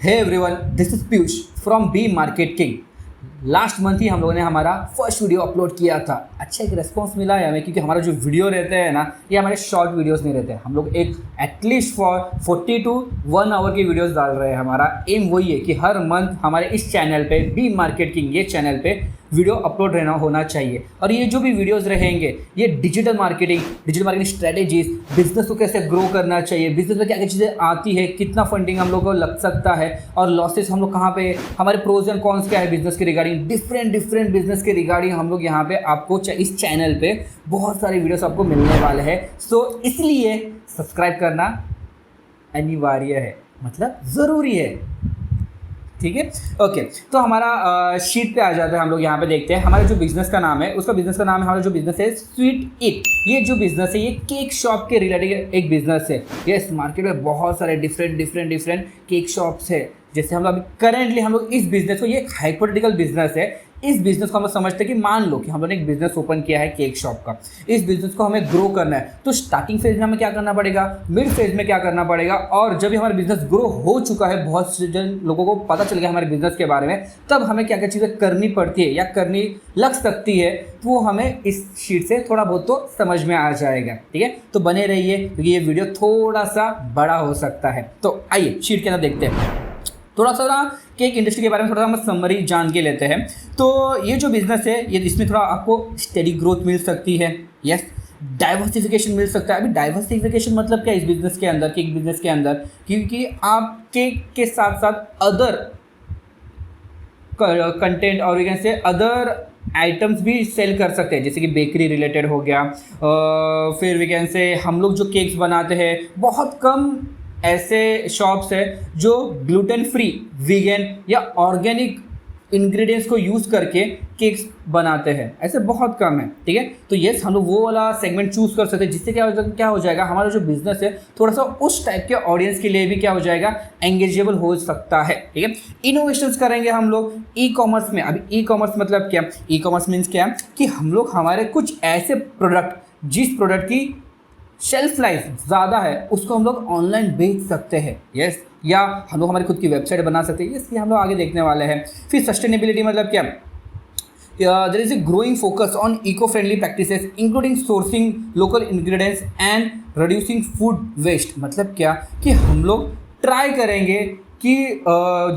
Hey everyone, this is Piyush from B market king. Last month ही हम लोगों ने हमारा फर्स्ट वीडियो अपलोड किया था। अच्छा एक रेस्पॉन्स मिला है हमें, क्योंकि हमारा जो वीडियो रहते हैं ना, ये हमारे शॉर्ट वीडियोस नहीं रहते हैं। हम लोग एक एटलीस्ट फॉर 40 to 1 आवर की वीडियोस डाल रहे हैं। हमारा एम वही है कि हर मंथ हमारे इस चैनल पे बी मार्केट किंग ये चैनल पे वीडियो अपलोड रहना होना चाहिए। और ये जो भी वीडियोस रहेंगे ये डिजिटल मार्केटिंग स्ट्रेटेजीज, बिजनेस को कैसे ग्रो करना चाहिए, बिजनेस में क्या क्या चीज़ें आती है, कितना फंडिंग हम लोग को लग सकता है और लॉसेस हम लोग कहाँ पे, हमारे प्रोज एंड कॉन्स क्या है बिजनेस के रिगार्डिंग, डिफरेंट बिजनेस के रिगार्डिंग हम लोग यहाँ पे आपको इस चैनल पे बहुत सारे वीडियोस आपको मिलने वाले हैं। सो इसलिए सब्सक्राइब करना अनिवार्य है, मतलब ज़रूरी है। ठीक है, ओके। तो हमारा शीट पे आ जाता है। हम लोग यहाँ पे देखते हैं हमारे जो बिजनेस का नाम है, उसका बिजनेस का नाम है, हमारा जो बिजनेस है स्वीट इट। ये जो बिजनेस है ये केक शॉप के रिलेटेड एक बिजनेस है। यस, मार्केट में बहुत सारे डिफरेंट केक शॉप्स है। जैसे हम लोग अभी करेंटली हम लोग इस बिजनेस को, ये एक हाइपोथेटिकल बिजनेस है। इस बिजनेस को हम लोग समझते हैं कि मान लो कि हम लोगों ने एक बिजनेस ओपन किया है केक शॉप का। इस बिजनेस को हमें ग्रो करना है, तो स्टार्टिंग फेज में हमें क्या करना पड़ेगा, मिड फेज में क्या करना पड़ेगा, और जब भी हमारा बिजनेस ग्रो हो चुका है, बहुत से जन लोगों को पता चल गया हमारे बिजनेस के बारे में, तब हमें क्या क्या चीज़ें करनी पड़ती है या करनी लग सकती है, तो वो हमें इस शीट से थोड़ा बहुत तो समझ में आ जाएगा। ठीक है, तो बने रहिए क्योंकि ये वीडियो थोड़ा सा बड़ा हो सकता है। तो आइए शीट के अंदर देखते हैं, थोड़ा सा ना केक इंडस्ट्री के बारे में थोड़ा सा हम समरी जान के लेते हैं। तो ये जो बिज़नेस है ये इसमें थोड़ा आपको स्टेडी ग्रोथ मिल सकती है। यस, डाइवर्सिफिकेशन मिल सकता है। अभी डाइवर्सिफिकेशन मतलब क्या इस बिज़नेस के अंदर, केक बिज़नेस के अंदर, क्योंकि आप केक के साथ साथ अदर कंटेंट और we can say other items भी सेल कर सकते हैं, जैसे कि बेकरी रिलेटेड हो गया। फिर वी कैन से हम लोग जो केक्स बनाते हैं, बहुत कम ऐसे शॉप्स है जो ग्लूटेन फ्री, वीगन या ऑर्गेनिक इंग्रेडिएंट्स को यूज़ करके केक्स बनाते हैं, ऐसे बहुत कम है। ठीक है, तो यस हम लोग वो वाला सेगमेंट चूज़ कर सकते हैं, जिससे क्या हो जाएगा हमारा जो बिजनेस है थोड़ा सा उस टाइप के ऑडियंस के लिए भी क्या हो जाएगा, एंगेजेबल हो सकता है। ठीक है, इनोवेशंस करेंगे हम लोग ई कॉमर्स में। अभी ई कॉमर्स मतलब क्या, ई कॉमर्स मीन्स क्या कि हम लोग हमारे कुछ ऐसे प्रोडक्ट, जिस प्रोडक्ट की शेल्फ लाइफ ज़्यादा है, उसको हम लोग ऑनलाइन बेच सकते हैं। यस, या हम लोग हमारी खुद की वेबसाइट बना सकते हैं। ये हम लोग आगे देखने वाले हैं। फिर सस्टेनेबिलिटी मतलब क्या, there is a growing focus on eco friendly practices including sourcing local ingredients and reducing food waste. मतलब क्या कि हम लोग ट्राई करेंगे कि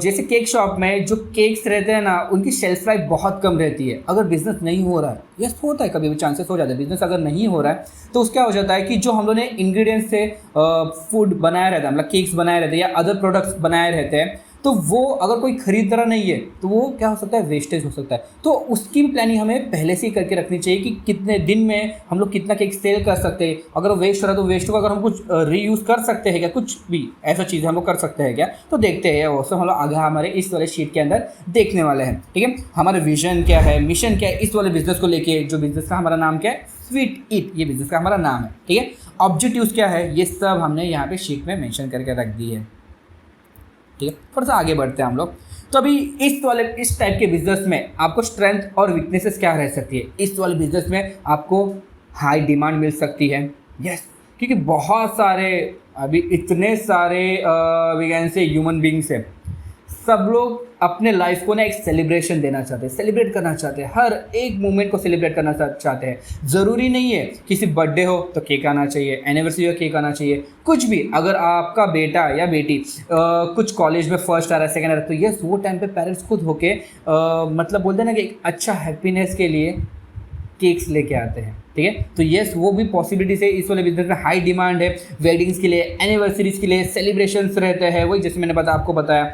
जैसे केक शॉप में जो केक्स रहते हैं ना, उनकी शेल्फ लाइफ बहुत कम रहती है। अगर बिज़नेस नहीं हो रहा है, यस होता है, कभी भी चांसेस हो जाते हैं, बिज़नेस अगर नहीं हो रहा है तो उसका हो जाता है कि जो हम लोगों ने इंग्रेडिएंट्स से फूड बनाया रहता है, मतलब केक्स बनाए रहते हैं या अदर प्रोडक्ट्स बनाए रहते हैं, तो वो अगर कोई खरीद रहा नहीं है तो वो क्या हो सकता है, वेस्टेज हो सकता है। तो उसकी भी प्लानिंग हमें पहले से ही करके रखनी चाहिए कि कितने दिन में हम लोग कितना केक सेल कर सकते हैं। अगर वेस्ट हो रहा है तो वेस्ट को अगर हम कुछ रीयूज़ कर सकते हैं क्या, कुछ भी ऐसा चीज़ हम लोग कर सकते हैं क्या, तो देखते हैं। वो सब हम लोग आगे हमारे इस वाले शीट के अंदर देखने वाले हैं। ठीक है, हमारा विजन क्या है, मिशन क्या है इस वाले बिजनेस को लेके। जो बिजनेस का हमारा नाम क्या है, स्वीट इट, ये बिजनेस का हमारा नाम है। ठीक है, ऑब्जेक्टिव्स क्या है, ये सब हमने यहाँ पे शीट में मेंशन करके रख दी है। ठीक है, थोड़ा सा आगे बढ़ते हैं हम लोग। तो अभी इस टाइप के बिजनेस में आपको स्ट्रेंथ और वीकनेसेस क्या रह सकती है। इस वाले बिजनेस में आपको हाई डिमांड मिल सकती है। यस, क्योंकि बहुत सारे अभी इतने सारे we can say human beings हैं, सब लोग अपने लाइफ को ना एक सेलिब्रेशन देना चाहते हैं, सेलिब्रेट करना चाहते हैं, हर एक मोमेंट को सेलिब्रेट करना चाहते हैं। ज़रूरी नहीं है किसी बर्थडे हो तो केक आना चाहिए, एनिवर्सरी हो केक आना चाहिए, कुछ भी। अगर आपका बेटा या बेटी कुछ कॉलेज में फर्स्ट आ रहा है, सेकेंड आ रहा है, तो यस वो टाइम पे पेरेंट्स खुद होके मतलब बोलते हैं ना कि एक अच्छा हैप्पीनेस के लिए केक्स लेके आते हैं। ठीक है, तो यस वो भी पॉसिबिलिटीज है। इस वाले बिजनेस में हाई डिमांड है, वेडिंग्स के लिए, एनिवर्सरीज के लिए सेलिब्रेशंस रहते हैं, वही जैसे मैंने आपको बताया।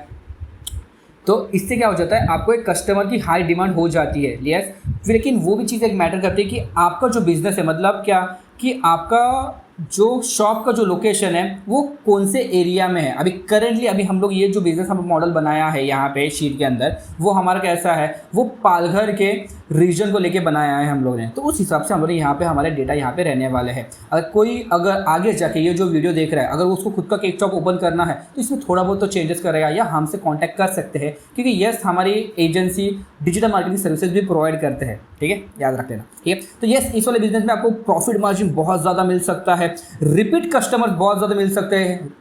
तो इससे क्या हो जाता है, आपको एक कस्टमर की हाई डिमांड हो जाती है। यस, लेकिन वो भी चीज़ एक मैटर करती है कि आपका जो बिज़नेस है, मतलब क्या कि आपका जो शॉप का जो लोकेशन है वो कौन से एरिया में है। अभी करेंटली अभी हम लोग ये जो बिज़नेस हम मॉडल बनाया है यहाँ पे शीट के अंदर, वो हमारा कैसा है, वो पालघर के रीजन को लेके बनाया है हम लोग ने। तो उस हिसाब से हम लोग यहाँ पे हमारे डेटा यहाँ पे रहने वाले हैं। अगर आगे जाके ये जो वीडियो देख रहा है, अगर उसको खुद का केक शॉप ओपन करना है तो इसमें थोड़ा बहुत तो चेंजेस करेगा या हमसे कॉन्टैक्ट कर सकते हैं, क्योंकि यस हमारी एजेंसी डिजिटल मार्केटिंग सर्विसेज भी प्रोवाइड करते हैं। ठीक है, याद रख लेना। ठीक है, तो यस इस वाले बिजनेस में आपको प्रॉफिट मार्जिन बहुत ज़्यादा मिल सकता है, रिपीट कस्टमर बहुत ज़्यादा मिल सकते हैं,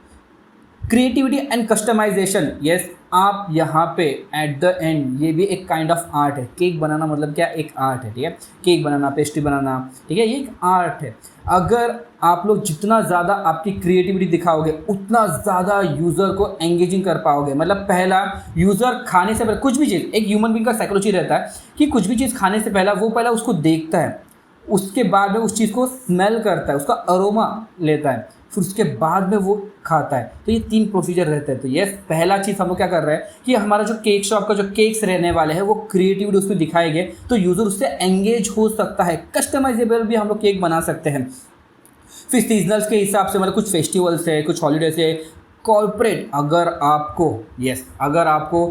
क्रिएटिविटी एंड कस्टमाइजेशन। यस, आप यहाँ पे एट द एंड, ये भी एक काइंड ऑफ आर्ट है। केक बनाना मतलब क्या, एक आर्ट है, ठीक है। केक बनाना, पेस्ट्री बनाना, ठीक है, ये एक आर्ट है। अगर आप लोग जितना ज़्यादा आपकी क्रिएटिविटी दिखाओगे उतना ज़्यादा यूज़र को एंगेजिंग कर पाओगे। मतलब पहला, यूज़र खाने से पहले कुछ भी चीज़, एक ह्यूमन बीइंग का साइकोलॉजी रहता है कि कुछ भी चीज़ खाने से पहला वो पहला उसको देखता है, उसके बाद में उस चीज़ को स्मेल करता है, उसका अरोमा लेता है, फिर उसके बाद में वो खाता है। तो ये 3 प्रोसीजर रहते हैं। तो ये पहला चीज़ हम लोग क्या कर रहे हैं कि हमारा जो केक शॉप का जो केक्स रहने वाले हैं वो क्रिएटिविटी उसमें दिखाएंगे तो यूज़र उससे एंगेज हो सकता है। कस्टमाइजेबल भी हम लोग केक बना सकते हैं। फिर सीजनल्स के हिसाब से, मतलब कुछ फेस्टिवल्स है, कुछ हॉलीडेज है, कॉर्पोरेट, अगर आपको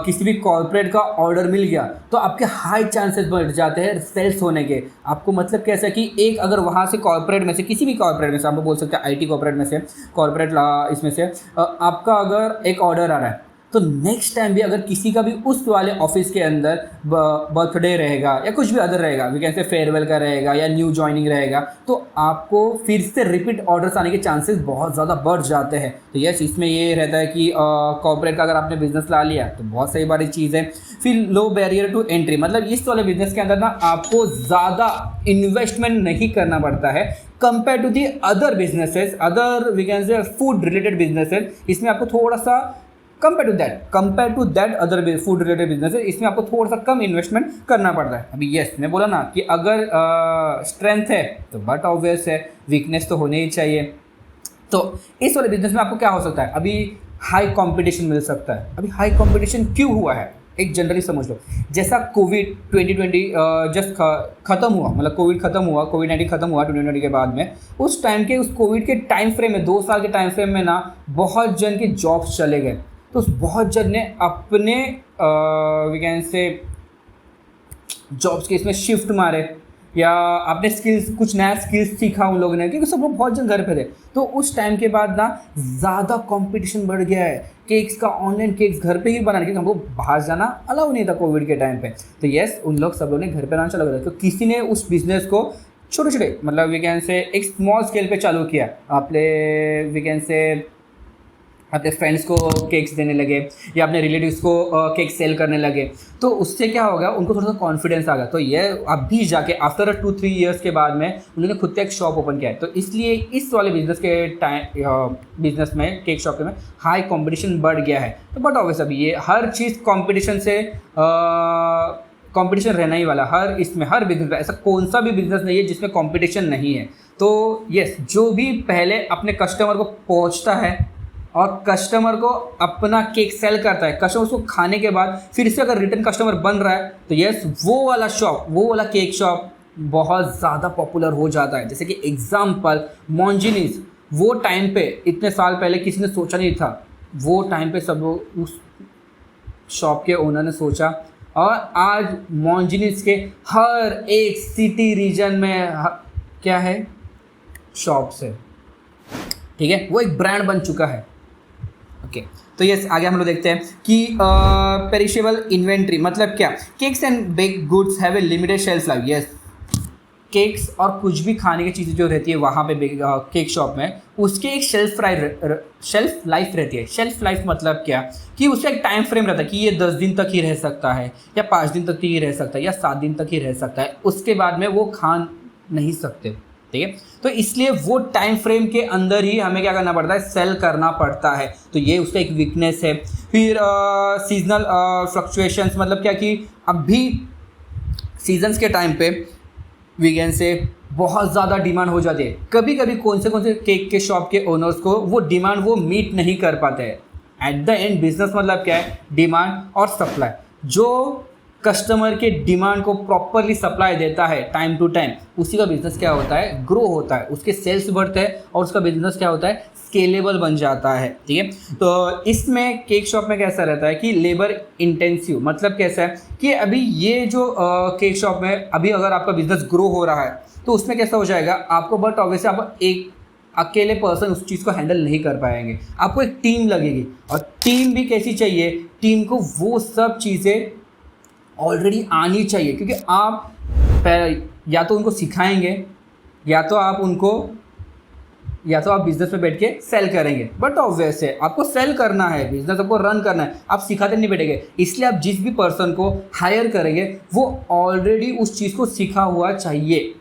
किसी भी कॉर्पोरेट का ऑर्डर मिल गया तो आपके हाई चांसेस बढ़ जाते हैं सेल्स होने के। आपको मतलब कैसा है कि एक अगर वहाँ से कॉर्पोरेट में से, किसी भी कॉर्पोरेट में से, आप बोल सकते हैं आईटी कॉर्पोरेट में से, कॉर्पोरेट इसमें से आपका अगर एक ऑर्डर आ रहा है तो नेक्स्ट टाइम भी अगर किसी का भी उस वाले ऑफिस के अंदर बर्थडे रहेगा या कुछ भी अदर रहेगा, वी कैन से फेयरवेल का रहेगा या न्यू ज्वाइनिंग रहेगा, तो आपको फिर से रिपीट ऑर्डर्स आने के चांसेस बहुत ज़्यादा बढ़ जाते हैं। तो यस, इसमें ये रहता है कि कॉर्पोरेट का अगर आपने बिजनेस ला लिया तो बहुत सही बड़ी चीज़ है। फिर लो बैरियर टू एंट्री, मतलब इस वाले बिजनेस के अंदर ना आपको ज़्यादा इन्वेस्टमेंट नहीं करना पड़ता है compare to the other businesses, other we can say food related businesses. इसमें आपको थोड़ा सा compare to that other food related business, इसमें आपको थोड़ा सा कम इन्वेस्टमेंट करना पड़ता है। अभी यस, मैं बोला ना कि अगर स्ट्रेंथ है तो बट ऑब्वियस है, वीकनेस तो होने ही चाहिए। तो इस वाले बिजनेस में आपको क्या हो सकता है, अभी हाई कंपटीशन मिल सकता है। अभी हाई कंपटीशन क्यों हुआ है, एक जनरली समझ लो। जैसा कोविड 2020 जस्ट खत्म हुआ, मतलब कोविड 19 खत्म हुआ 2020 के बाद में, उस टाइम के, उस कोविड के टाइम फ्रेम में, 2 साल के टाइम फ्रेम में ना बहुत जन के जॉब्स चले गए। तो बहुत जन ने अपने वी कैन से जॉब्स के इसमें शिफ्ट मारे या अपने स्किल्स, कुछ नया स्किल्स सीखा उन लोगों ने, क्योंकि सब लोग बहुत जन घर पे थे। तो उस टाइम के बाद ना ज़्यादा कंपटीशन बढ़ गया है केक्स का, ऑनलाइन केक्स घर पे ही बनाने, क्योंकि हमको बाहर जाना अलाउ नहीं था कोविड के टाइम पे। तो यस, उन लोग सब लोगों ने घर पे बनाना चालू करा। तो किसी ने उस बिज़नेस को छोटे छोटे, मतलब वी कैन से एक स्मॉल स्केल पे चालू किया। अपने वी कैन से अपने फ्रेंड्स को केक्स देने लगे या अपने रिलेटिव्स को केक सेल करने लगे। तो उससे क्या होगा, उनको थोड़ा सा कॉन्फिडेंस आ गया। तो ये अभी जाके आफ्टर 2-3 ईयर्स के बाद में उन्होंने खुद का एक शॉप ओपन किया है। तो इसलिए इस वाले बिजनेस के बिजनेस में, केक शॉप में हाई कंपटीशन बढ़ गया है। तो बट ऑब्वियस अभी ये हर चीज़ कंपटीशन से कंपटीशन रहना ही वाला, हर इसमें, हर बिजनेस में ऐसा कौन सा भी बिजनेस नहीं है जिसमें कंपटीशन नहीं है। तो यस, जो भी पहले अपने कस्टमर को पहुंचता है और कस्टमर को अपना केक सेल करता है, कस्टमर उसको खाने के बाद फिर से अगर रिटर्न कस्टमर बन रहा है तो यस, वो वाला शॉप, वो वाला केक शॉप बहुत ज़्यादा पॉपुलर हो जाता है। जैसे कि एग्जाम्पल मॉन्जिनीस, वो टाइम पे इतने साल पहले किसी ने सोचा नहीं था, वो टाइम पे सब लोग उस शॉप के ओनर ने सोचा और आज मॉन्जिनीस के हर एक सिटी रीजन में क्या है, शॉप्स है, ठीक है, वो एक ब्रांड बन चुका है। ओके, तो यस, आगे हम लोग देखते हैं कि पेरिशेबल इन्वेंट्री मतलब क्या। Cakes and bake goods have a limited shelf life. Yes, cakes और कुछ भी खाने की चीज़ें जो रहती है वहाँ पे केक शॉप में, उसके एक शेल्फ लाइफ रहती है। शेल्फ लाइफ मतलब क्या कि उसका एक टाइम फ्रेम रहता है कि ये 10 दिन तक ही रह सकता है या 5 दिन तक ही रह सकता है या 7 दिन तक ही रह सकता है, उसके बाद में वो खा नहीं सकते, ठीक है। तो इसलिए वो टाइम फ्रेम के अंदर ही हमें क्या करना पड़ता है, सेल करना पड़ता है। तो ये उसका एक वीकनेस है। फिर सीजनल फ्लक्चुएशंस मतलब क्या कि अभी सीजन्स के टाइम पे वीकेंड से बहुत ज़्यादा डिमांड हो जाती है। कभी कभी कौन से केक के शॉप के ओनर्स को वो डिमांड वो मीट नहीं कर पाते हैं। एट द एंड बिजनेस मतलब क्या है, डिमांड और सप्लाई। जो कस्टमर के डिमांड को प्रॉपरली सप्लाई देता है टाइम टू टाइम, उसी का बिजनेस क्या होता है, ग्रो होता है, उसके सेल्स बढ़ते हैं और उसका बिजनेस क्या होता है, स्केलेबल बन जाता है, ठीक है। तो इसमें केक शॉप में कैसा रहता है कि लेबर इंटेंसिव मतलब कैसा है कि अभी ये जो केक शॉप में अभी अगर आपका बिजनेस ग्रो हो रहा है तो उसमें कैसा हो जाएगा आपको, बट ऑब्वियसली आप एक अकेले पर्सन उस चीज़ को हैंडल नहीं कर पाएंगे, आपको एक टीम लगेगी। और टीम भी कैसी चाहिए, टीम को वो सब चीज़ें ऑलरेडी आनी चाहिए, क्योंकि आप या तो उनको सिखाएंगे या तो आप उनको या तो आप बिजनेस में बैठ के सेल करेंगे, बट ऑब्वियस है आपको सेल करना है, बिजनेस आपको रन करना है, आप सिखाते नहीं बैठेंगे। इसलिए आप जिस भी पर्सन को हायर करेंगे वो ऑलरेडी उस चीज़ को सीखा हुआ चाहिए,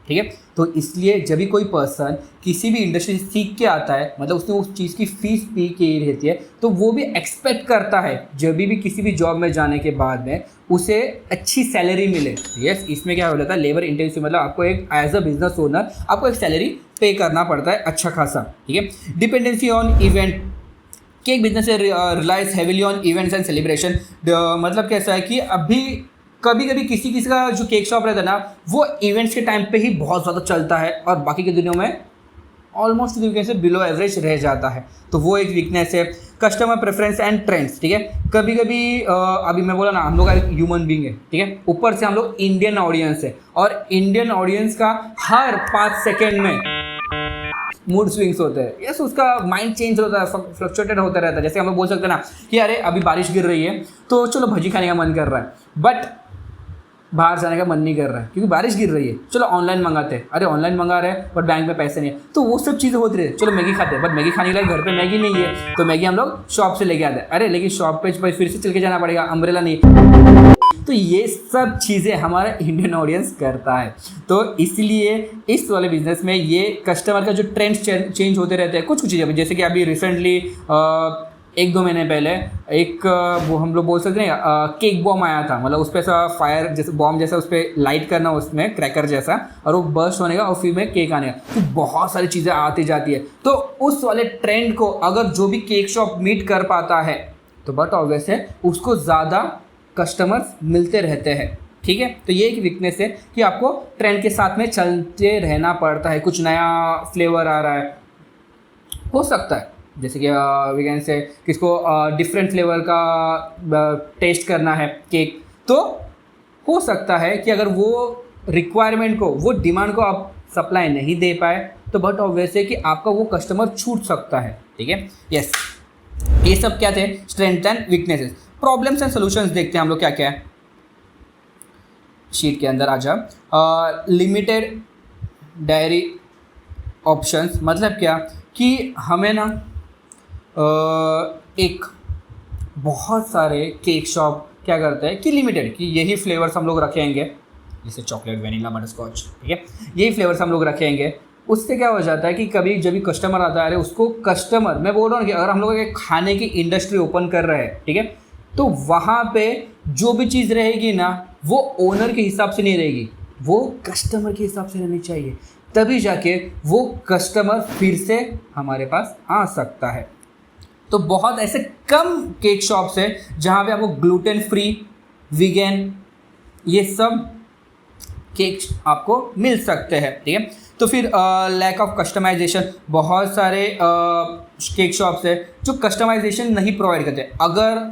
ठीक है। तो इसलिए जब भी कोई पर्सन किसी भी इंडस्ट्री से सीख के आता है, मतलब उसने उस चीज़ की फीस पे की रहती है, तो वो भी एक्सपेक्ट करता है जब भी किसी भी जॉब में जाने के बाद में उसे अच्छी सैलरी मिले। यस, इसमें क्या हो जाता है, लेबर इंटेंसिव, मतलब आपको एक एज अ बिजनेस ओनर आपको एक सैलरी पे करना पड़ता है अच्छा खासा, ठीक है। Dependency on event, cake business relies heavily on events and celebration. मतलब कैसा है कि अभी कभी कभी किसी किसी का जो केक शॉप रहता है ना, वो इवेंट्स के टाइम पे ही बहुत ज़्यादा चलता है और बाकी के दिनों में ऑलमोस्ट तरीके से बिलो एवरेज रह जाता है, तो वो एक वीकनेस है। कस्टमर प्रेफरेंस एंड ट्रेंड्स, ठीक है। कभी कभी अभी मैं बोला ना, हम लोग एक ह्यूमन बींग है, ठीक है, ऊपर से हम लोग इंडियन ऑडियंस है, और इंडियन ऑडियंस का हर 5 सेकेंड में मूड स्विंग्स होते हैं। यस, उसका माइंड चेंज होता है, फ्लक्चुएटेड होता रहता है। जैसे हम लोग बोल सकते हैं ना कि अरे अभी बारिश गिर रही है तो चलो भजी खाने का मन कर रहा है, बट बाहर जाने का मन नहीं कर रहा है क्योंकि बारिश गिर रही है, चलो ऑनलाइन मंगाते हैं। अरे ऑनलाइन मंगा रहे हैं बट बैंक में पैसे नहीं है, तो वो सब चीज़ें होती रही। चलो मैगी खाते हैं, बट मैगी खाने के लिए घर पे मैगी नहीं है, तो मैगी हम लोग शॉप से लेके आते हैं। अरे लेकिन शॉप पे फिर से चल के जाना पड़ेगा, अम्ब्रेला नहीं। तो ये सब चीज़ें हमारा इंडियन ऑडियंस करता है, तो इसलिए इस वाले बिजनेस में ये कस्टमर का जो ट्रेंड चेंज होते रहते हैं। कुछ कुछ चीज़ें, जैसे कि अभी रिसेंटली 1-2 महीने पहले एक वो हम लोग बोल सकते हैं केक बॉम्ब आया था, मतलब उस पर ऐसा फायर जैसे बॉम्ब जैसा उस पर लाइट करना, उसमें क्रैकर जैसा, और वो बर्स्ट होने का और फिर में केक आने का। तो बहुत सारी चीज़ें आती जाती है, तो उस वाले ट्रेंड को अगर जो भी केक शॉप मीट कर पाता है तो बट ऑब्वियस है उसको ज़्यादा कस्टमर्स मिलते रहते हैं, ठीक है। तो ये एक वीकनेस है कि आपको ट्रेंड के साथ में चलते रहना पड़ता है। कुछ नया फ्लेवर आ रहा है, हो सकता है जैसे कि वी कैन से किसको डिफरेंट फ्लेवर का टेस्ट करना है केक, तो हो सकता है कि अगर वो रिक्वायरमेंट को, वो डिमांड को आप सप्लाई नहीं दे पाए तो बट ऑब्वियस है कि आपका वो कस्टमर छूट सकता है, ठीक है। यस, ये सब क्या थे, strength and weaknesses. Problems and solutions देखते हैं हम लोग क्या क्या है। शीट के अंदर आ जा, लिमिटेड डायरी ऑप्शंस, मतलब क्या कि हमें ना एक बहुत सारे केक शॉप क्या करते हैं कि लिमिटेड, कि यही फ्लेवर्स हम लोग रखेंगे, जैसे चॉकलेट, वेनिला, बटरस्कॉच, ठीक है, यही फ्लेवर्स हम लोग रखेंगे। उससे क्या हो जाता है कि कभी जब भी कस्टमर आता है, उसको कस्टमर, मैं बोल रहा हूँ कि अगर हम लोग एक खाने की इंडस्ट्री ओपन कर रहे हैं, ठीक है, तो वहाँ पे जो भी चीज़ रहेगी ना वो ओनर के हिसाब से नहीं रहेगी, वो कस्टमर के हिसाब से रहनी चाहिए, तभी जाके वो कस्टमर फिर से हमारे पास आ सकता है। तो बहुत ऐसे कम केक शॉप्स है जहाँ पे आपको ग्लूटेन फ्री, वीगन, ये सब केक आपको मिल सकते हैं, ठीक है। तो फिर लैक ऑफ कस्टमाइजेशन, बहुत सारे केक शॉप्स है जो कस्टमाइजेशन नहीं प्रोवाइड करते। अगर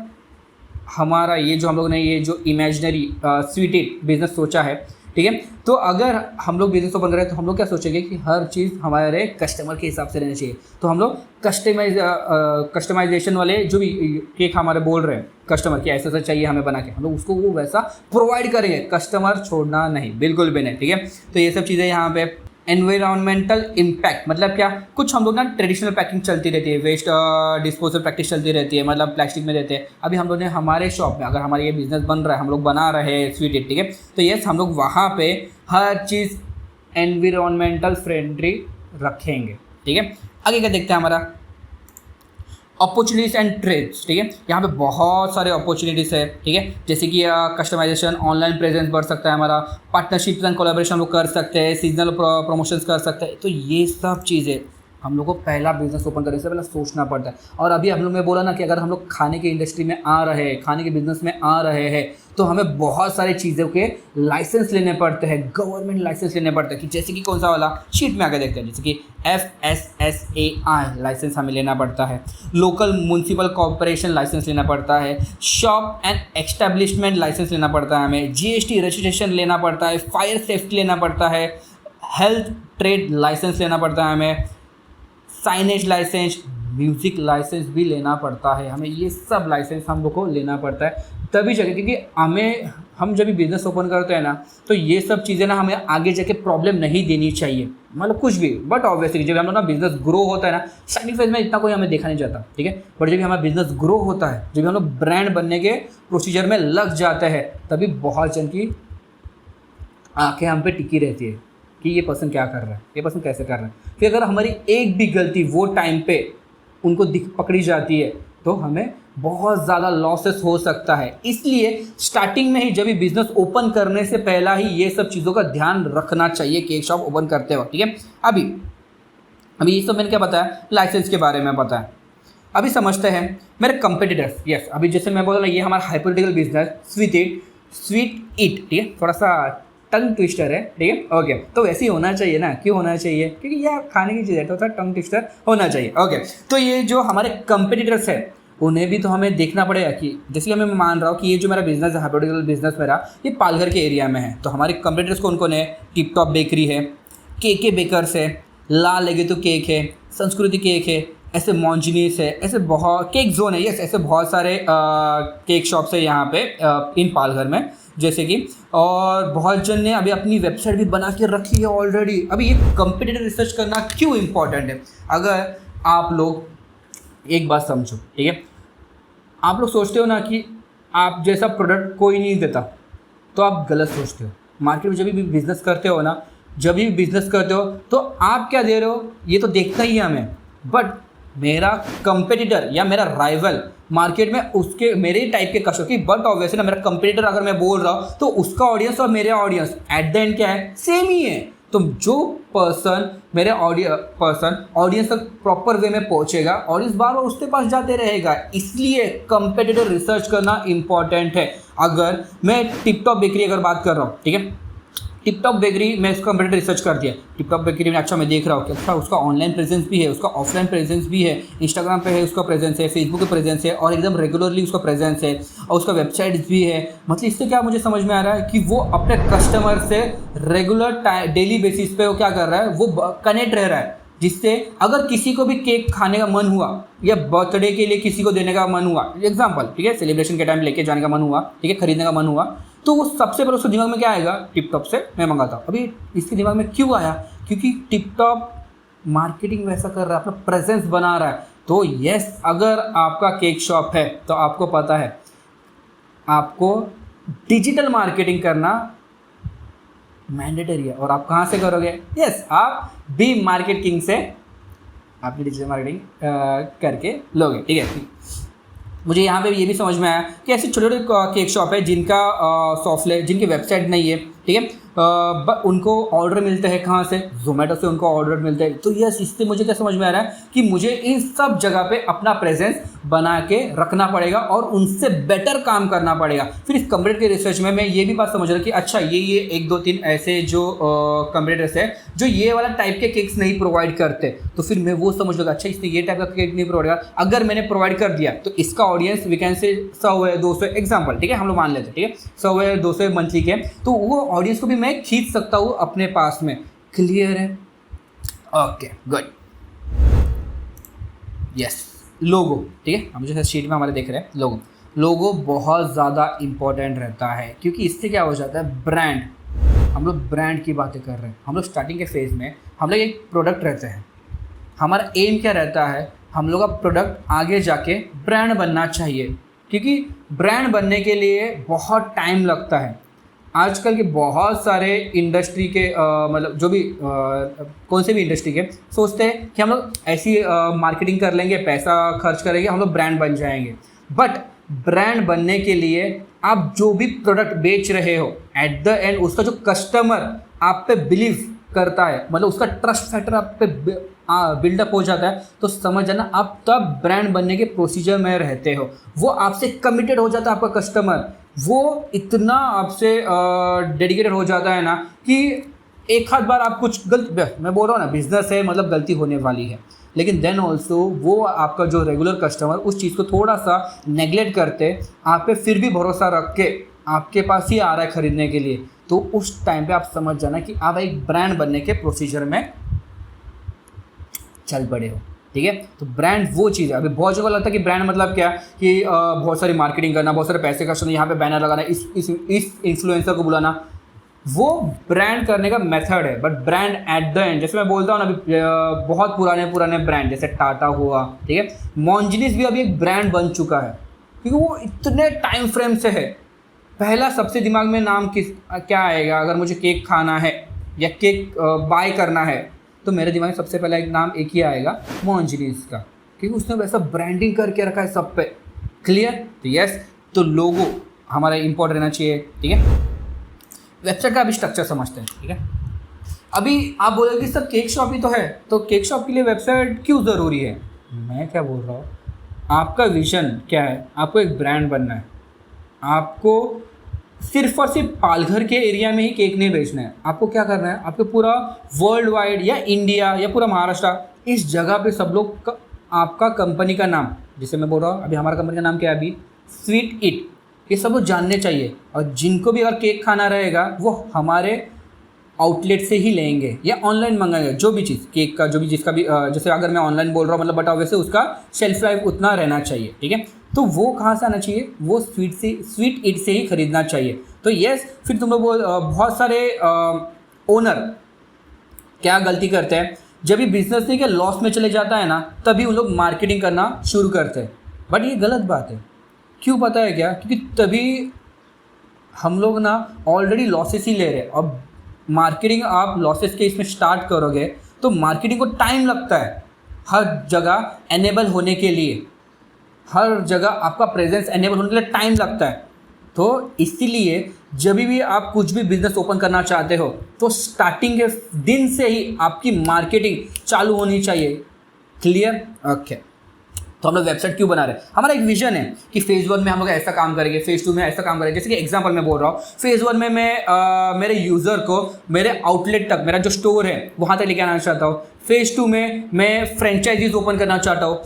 हमारा ये जो हम लोग ने ये जो इमेजिनरी स्वीट इट बिजनेस सोचा है, ठीक है, तो अगर हम लोग बिजनेस ओपन कर रहे हैं तो हम लोग क्या सोचेंगे कि हर चीज़ हमारे कस्टमर के हिसाब से रहनी चाहिए। तो हम लोग कस्टमाइजेशन वाले जो भी केक हमारे बोल रहे हैं कस्टमर की ऐसा चाहिए हमें बना के, हम लोग उसको वो वैसा प्रोवाइड करेंगे, कस्टमर छोड़ना नहीं, बिल्कुल भी नहीं, ठीक है। तो ये सब चीज़ें यहाँ पे। एनवायरमेंटल इम्पैक्ट, मतलब क्या, कुछ हम लोग ना ट्रेडिशनल पैकिंग चलती रहती है, वेस्ट डिस्पोजल प्रैक्टिस चलती रहती है, मतलब प्लास्टिक में देते हैं। अभी हम लोग ने हमारे शॉप में, अगर हमारा ये बिजनेस बन रहा है, हम लोग बना रहे हैं स्वीट इट, ठीक है, तो यस हम लोग वहाँ पे हर चीज़ एनवायरमेंटल फ्रेंडली रखेंगे, ठीक है। आगे क्या देखते हैं हमारा अपॉर्चुनिटीज़ एंड ट्रेड्स, ठीक है। यहाँ पे बहुत सारे अपॉर्चुनिटीज़ है, ठीक है, जैसे कि कस्टमाइजेशन, ऑनलाइन प्रेजेंस बढ़ सकता है हमारा, पार्टनरशिप्स एंड कोलैबोरेशन हम लोग कर सकते हैं, सीजनल प्रमोशंस कर सकते हैं। तो ये सब चीज़ें हम लोग को पहला बिजनेस ओपन करने से पहले सोचना पड़ता है। और अभी हम लोग ने बोला ना कि अगर हम लोग खाने की इंडस्ट्री में आ रहे हैं, खाने के बिजनेस में आ रहे हैं, तो हमें बहुत सारी चीज़ों के लाइसेंस लेने पड़ते हैं, गवर्नमेंट लाइसेंस लेने पड़ते हैं, कि जैसे कि कौन सा वाला शीट में आगे देखते हैं, जैसे कि FSSAI लाइसेंस हमें लेना पड़ता है, लोकल म्यूनसिपल कॉर्पोरेशन लाइसेंस लेना पड़ता है, शॉप एंड एस्टैब्लिशमेंट लाइसेंस लेना पड़ता है हमें, GST रजिस्ट्रेशन लेना पड़ता है, फायर सेफ्टी लेना पड़ता है, हेल्थ ट्रेड लाइसेंस लेना पड़ता है हमें, साइनेज लाइसेंस, म्यूज़िक लाइसेंस भी लेना पड़ता है, हमें ये सब लाइसेंस हम लोग को लेना पड़ता है तभी जाके, क्योंकि हम जब भी बिज़नेस ओपन करते हैं ना तो ये सब चीज़ें ना हमें आगे जाके प्रॉब्लम नहीं देनी चाहिए, मतलब कुछ भी। बट ऑब्वियसली जब हम लोग ना बिज़नेस ग्रो होता है ना, स्टार्टिंग फेज में इतना कोई हमें देखा नहीं जाता, ठीक है। बट जब हमारा बिज़नेस ग्रो होता है, जब हम लोग ब्रांड बनने के प्रोसीजर में लग जाते हैं, तभी बहुत जन की आंखें हम पे टिकी रहती है कि ये पर्सन क्या कर रहा है, ये पर्सन कैसे कर रहा है। फिर अगर हमारी एक भी गलती वो टाइम पे उनको पकड़ी जाती है तो हमें बहुत ज़्यादा लॉसेस हो सकता है। इसलिए स्टार्टिंग में ही जब भी बिज़नेस ओपन करने से पहला ही ये सब चीज़ों का ध्यान रखना चाहिए केक शॉप ओपन करते वक्त, ठीक है। अभी ये सब मैंने क्या बताया, लाइसेंस के बारे में बताया। अभी समझते हैं मेरे कंपेटिटर्स। यस, अभी जैसे मैं बोल रहा, ये हमारा हाइपोथेटिकल बिजनेस स्वीट इट, ठीक है, थोड़ा सा टंग ट्विस्टर है, ठीक है, ओके। तो वैसे ही होना चाहिए ना, क्यों होना चाहिए, क्योंकि यार खाने की चीज़ है तो थोड़ा टंग ट्विस्टर होना चाहिए, ओके। तो ये जो हमारे कंपेटिटर्स है उन्हें भी तो हमें देखना पड़ेगा कि जैसे कि मैं मान रहा हूँ कि ये जो मेरा बिजनेस है, हाइपोथेटिकल बिजनेस मेरा, ये पालघर के एरिया में है। तो हमारे कंपेटिटर्स कौन कौन है, टिप टॉप बेकरी है, के बेकर्स है, ला लगे तो केक है, संस्कृति केक है, ऐसे मॉन्जिनीस है, ऐसे बहुत केक जोन है, यस, ऐसे बहुत सारे केक शॉप्स है यहाँ पे इन पालघर में, जैसे कि। और बहुत जन ने अभी अपनी वेबसाइट भी बना के रखी है ऑलरेडी। अभी ये कंपेटिटिव रिसर्च करना क्यों इम्पॉर्टेंट है, अगर आप लोग एक बात समझो, ठीक है। आप लोग सोचते हो ना कि आप जैसा प्रोडक्ट कोई नहीं देता, तो आप गलत सोचते हो। मार्केट में जब भी बिज़नेस करते हो ना, जब भी बिज़नेस करते हो तो आप क्या दे रहे हो ये तो देखना ही है हमें। बट मेरा कंपेटिटर या मेरा राइवल मार्केट में उसके मेरे टाइप के कस्टमर की, बट ऑब्वियसली ना मेरा कंपेटिटर अगर मैं बोल रहा हूँ तो उसका ऑडियंस और मेरे ऑडियंस एट द एंड क्या है, सेम ही है। तो जो पर्सन मेरे ऑडियंस तक प्रॉपर वे में पहुंचेगा, ऑडियंस बार बार उसके पास जाते रहेगा। इसलिए कंपेटिटर रिसर्च करना इंपॉर्टेंट है। अगर मैं टिप टॉप बेकरी अगर बात कर रहा हूँ, ठीक है, टिप टॉप बेकरी में इसका कंप्यूटर रिसर्च कर दिया। टिप टॉप बेकरी में अच्छा मैं देख रहा हूँ कि अच्छा उसका ऑनलाइन प्रेजेंस भी है, उसका ऑफलाइन प्रेजेंस भी है, इंस्टाग्राम पे है उसका प्रेजेंस है, फेसबुक पे प्रेजेंस है, और एकदम रेगुलरली उसका प्रेजेंस है, और उसका वेबसाइट भी है। मतलब इससे क्या मुझे समझ में आ रहा है कि वो अपने कस्टमर से रेगुलर डेली बेसिस पे वो क्या कर रहा है, वो कनेक्ट रह रहा है। जिससे अगर किसी को भी केक खाने का मन हुआ या बर्थडे के लिए किसी को देने का मन हुआ, एग्जाम्पल, ठीक है, सेलिब्रेशन के टाइम लेके जाने का मन हुआ, ठीक है, खरीदने का मन हुआ, तो वो सबसे पहले उसके दिमाग में क्या आएगा, टिप टॉप से मैं मंगाता हूँ। अभी इसके दिमाग में क्यों आया, क्योंकि टिप टॉप मार्केटिंग वैसा कर रहा है, अपना प्रेजेंस बना रहा है। तो यस, अगर आपका केक शॉप है तो आपको पता है आपको डिजिटल मार्केटिंग करना मैंडेटरी है। और आप कहाँ से करोगे, यस, आप बी मार्केट किंग से आपकी डिजिटल मार्केटिंग करके लोगे, ठीक है। मुझे यहाँ पे ये भी समझ में आया कि ऐसे छोटे छोटे केक शॉप है जिनका सॉफ्टवेयर, जिनकी वेबसाइट नहीं है, ठीक है, उनको ऑर्डर मिलते हैं कहाँ से, जोमेटो से उनको ऑर्डर मिलते हैं। तो यस, इससे मुझे क्या समझ में आ रहा है कि मुझे इन सब जगह पे अपना प्रेजेंस बना के रखना पड़ेगा और उनसे बेटर काम करना पड़ेगा। फिर इस कंप्यूटर के रिसर्च में मैं ये भी बात समझ रहा कि अच्छा ये 1 2 3 ऐसे जो कंप्यूटर्स है जो ये वाला टाइप के केक्स नहीं प्रोवाइड करते, तो फिर मैं वो समझ लूँगा अच्छा इसने ये टाइप का केक नहीं प्रोवाइड करा। अगर मैंने प्रोवाइड कर दिया तो इसका ऑडियंस वी कैन से 100 है 200 एग्जाम्पल, ठीक है, हम लोग मान लेते हैं, ठीक है, 100 है 200 मंथली के, तो वो ऑडियंस को भी मैं खींच सकता हूँ अपने पास में। क्लियर है, ओके, गुड, यस। लोगो, ठीक है, हम जो शीट में हमारे देख रहे हैं लोगो बहुत ज़्यादा इंपॉर्टेंट रहता है, क्योंकि इससे क्या हो जाता है, ब्रांड, हम लोग ब्रांड की बातें कर रहे हैं। हम लोग स्टार्टिंग के फेज़ में हम लोग एक प्रोडक्ट रहते हैं, हमारा एम क्या रहता है, हम लोग का प्रोडक्ट आगे जाके ब्रांड बनना चाहिए, क्योंकि ब्रांड बनने के लिए बहुत टाइम लगता है। आजकल के बहुत सारे इंडस्ट्री के मतलब जो भी कौन से भी इंडस्ट्री के सोचते हैं कि हम लोग ऐसी मार्केटिंग कर लेंगे, पैसा खर्च करेंगे, हम लोग ब्रांड बन जाएंगे। बट ब्रांड बनने के लिए आप जो भी प्रोडक्ट बेच रहे हो, एट द एंड उसका जो कस्टमर आप पे बिलीव करता है, मतलब उसका ट्रस्ट फैक्टर आप पे बिल्डअप हो जाता है, तो समझ जाना आप तब ब्रांड बनने के प्रोसीजर में रहते हो। वो आपसे कमिटेड हो जाता है, आपका कस्टमर वो इतना आपसे डेडिकेटेड हो जाता है ना कि एक आध बार आप कुछ मैं बोल रहा हूँ ना, बिजनेस है मतलब गलती होने वाली है, लेकिन देन ऑल्सो वो आपका जो रेगुलर कस्टमर उस चीज़ को थोड़ा सा नेगलेक्ट करते, आप पे फिर भी भरोसा रख के आपके पास ही आ रहा है ख़रीदने के लिए, तो उस टाइम पे आप समझ जाना कि आप एक ब्रांड बनने के प्रोसीजर में चल पड़े हो। ठीक है। तो ब्रांड वो चीज़ है। अभी बहुत जगह लगता है कि ब्रांड मतलब क्या, कि बहुत सारी मार्केटिंग करना, बहुत सारे पैसे खर्च करना, यहाँ पे बैनर लगाना, इस इन्फ्लुएंसर को बुलाना, वो ब्रांड करने का मेथड है। But brand at the end, जैसे मैं बोलता हूँ ना, अभी बहुत पुराने ब्रांड जैसे टाटा हुआ, ठीक है, मॉन्जलिस भी अभी एक ब्रांड बन चुका है, क्योंकि वो इतने टाइम फ्रेम से है। पहला सबसे दिमाग में नाम क्या आएगा अगर मुझे केक खाना है या केक बाय करना है, तो मेरे दिमाग में सबसे पहला एक ही आएगा, मॉन्जलिस का, क्योंकि उसने वैसा ब्रांडिंग करके रखा है सब पे। क्लियर? तो यस, तो लोगो हमारा इंपॉर्टेंट रहना चाहिए, ठीक है। वेबसाइट का अभी स्ट्रक्चर समझते हैं, ठीक है। अभी आप बोलोगे कि सर केक शॉप ही तो है, तो केक शॉप के लिए वेबसाइट क्यों ज़रूरी है? मैं क्या बोल रहा हूँ, आपका विजन क्या है? आपको एक ब्रांड बनना है, आपको सिर्फ और सिर्फ पालघर के एरिया में ही केक नहीं बेचना है, आपको क्या करना है, आपको पूरा वर्ल्ड वाइड या इंडिया या पूरा महाराष्ट्र, इस जगह पे सब लोग आपका कंपनी का नाम, जैसे मैं बोल रहा हूँ अभी हमारा कंपनी का नाम क्या है, अभी स्वीट इट, ये सब लोग जानने चाहिए। और जिनको भी अगर केक खाना रहेगा वो हमारे आउटलेट से ही लेंगे या ऑनलाइन मंगाएंगे, जो भी चीज़ केक का, जो भी जिसका भी, जैसे अगर मैं ऑनलाइन बोल रहा हूँ मतलब, बट वैसे उसका शेल्फ लाइफ उतना रहना चाहिए, ठीक है। तो वो कहाँ से आना चाहिए? वो स्वीट इट से ही खरीदना चाहिए। तो यस, फिर तुम लोग बहुत सारे ओनर क्या गलती करते हैं, जब भी बिजनेस नहीं क्या लॉस में चले जाता है ना, तभी उन लोग मार्केटिंग करना शुरू करते हैं। बट ये गलत बात है। क्यों पता है क्या? क्योंकि तभी हम लोग ना ऑलरेडी लॉसेस ही ले रहे हैं। अब मार्केटिंग आप लॉसेस के इसमें स्टार्ट करोगे तो मार्केटिंग को टाइम लगता है हर जगह एनेबल होने के लिए, हर जगह आपका प्रेजेंस एनेबल होने के लिए टाइम लगता है। तो इसीलिए जब भी आप कुछ भी बिजनेस ओपन करना चाहते हो तो स्टार्टिंग के दिन से ही आपकी मार्केटिंग चालू होनी चाहिए। क्लियर? ओके। तो हम लोग वेबसाइट क्यों बना रहे हैं? हमारा एक विजन है कि फेज़ 1 में हम लोग ऐसा काम करेंगे, फेज़ 2 में ऐसा काम करेंगे। जैसे कि एग्जांपल मैं बोल रहा हूँ, फेज़ 1 में मैं मेरे यूज़र को मेरे आउटलेट तक, मेरा जो स्टोर है वहाँ तक लेके आना चाहता हूँ। फेज़ 2 में मैं फ्रेंचाइजीज ओपन करना चाहता हूँ।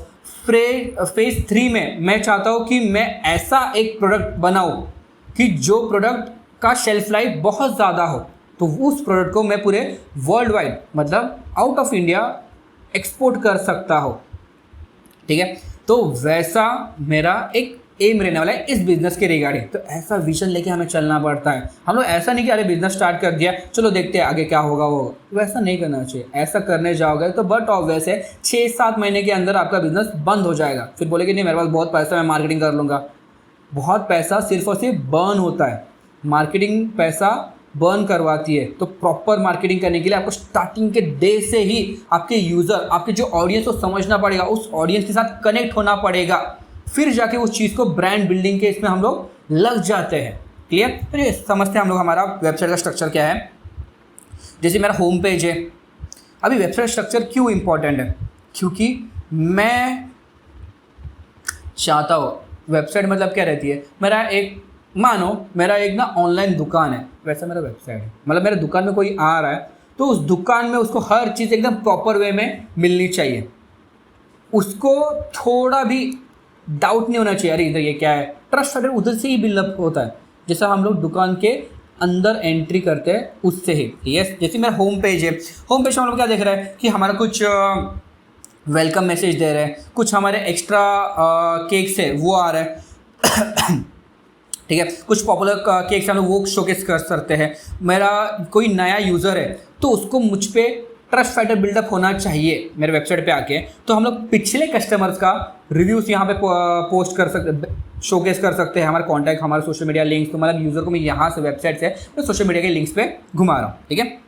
फेज़ 3 में मैं चाहता हूँ कि मैं ऐसा एक प्रोडक्ट बनाऊँ कि जो प्रोडक्ट का शेल्फ लाइफ बहुत ज़्यादा हो, तो उस प्रोडक्ट को मैं पूरे वर्ल्ड वाइड, मतलब आउट ऑफ इंडिया एक्सपोर्ट कर सकता हो, ठीक है। तो वैसा मेरा एक एम रहने वाला है इस बिज़नेस के रिगार्डिंग। तो ऐसा विजन लेके हमें चलना पड़ता है। हम लोग ऐसा नहीं कि अरे बिज़नेस स्टार्ट कर दिया, चलो देखते हैं आगे क्या होगा वो, वैसा नहीं करना चाहिए। ऐसा करने जाओगे तो बट ऑब्वियस है 6-7 महीने के अंदर आपका बिज़नेस बंद हो जाएगा। फिर बोलेगे नहीं मेरे पास बहुत पैसा, मैं मार्केटिंग कर लूँगा। बहुत पैसा सिर्फ और सिर्फ बर्न होता है, मार्केटिंग पैसा बर्न करवाती है। तो प्रॉपर मार्केटिंग करने के लिए आपको स्टार्टिंग के डे से ही आपके यूज़र, आपके जो ऑडियंस को समझना पड़ेगा, उस ऑडियंस के साथ कनेक्ट होना पड़ेगा, फिर जाके उस चीज़ को ब्रांड बिल्डिंग के इसमें हम लोग लग जाते हैं। क्लियर? तो ये समझते हैं हम लोग हमारा वेबसाइट का स्ट्रक्चर क्या है। जैसे मेरा होम पेज है। अभी वेबसाइट स्ट्रक्चर क्यों इंपॉर्टेंट है? क्योंकि मैं चाहता हूँ, वेबसाइट मतलब क्या रहती है, मेरा एक, मानो मेरा एक ना ऑनलाइन दुकान है, वैसा मेरा वेबसाइट है। मतलब मेरे दुकान में कोई आ रहा है तो उस दुकान में उसको हर चीज़ एकदम प्रॉपर वे में मिलनी चाहिए। उसको थोड़ा भी डाउट नहीं होना चाहिए, अरे इधर ये क्या है। ट्रस्ट फैक्टर उधर से ही बिल्डअप होता है, जैसा हम लोग दुकान के अंदर एंट्री करते हैं उससे ही। यस, जैसे मेरा होम पेज है, होम पेज में हम लोग क्या देख रहे हैं कि हमारा कुछ वेलकम मैसेज दे रहे हैं, कुछ हमारे एक्स्ट्रा केक्स है वो आ रहे हैं ठीक है, कुछ पॉपुलर केक्स हम लोग वो शोकेस कर सकते हैं। मेरा कोई नया यूज़र है तो उसको मुझ पे ट्रस्ट फैक्टर बिल्डअप होना चाहिए मेरे वेबसाइट पे आके। तो हम लोग पिछले कस्टमर्स का रिव्यूज़ यहाँ पे पोस्ट कर सकते, शोकेस कर सकते हैं। हमारे कॉन्टैक्ट, हमारे सोशल मीडिया लिंक्स, तो मतलब यूज़र को मैं यहाँ से वेबसाइट से मैं सोशल मीडिया के लिंक्स पे घुमा रहा हूँ, ठीक है।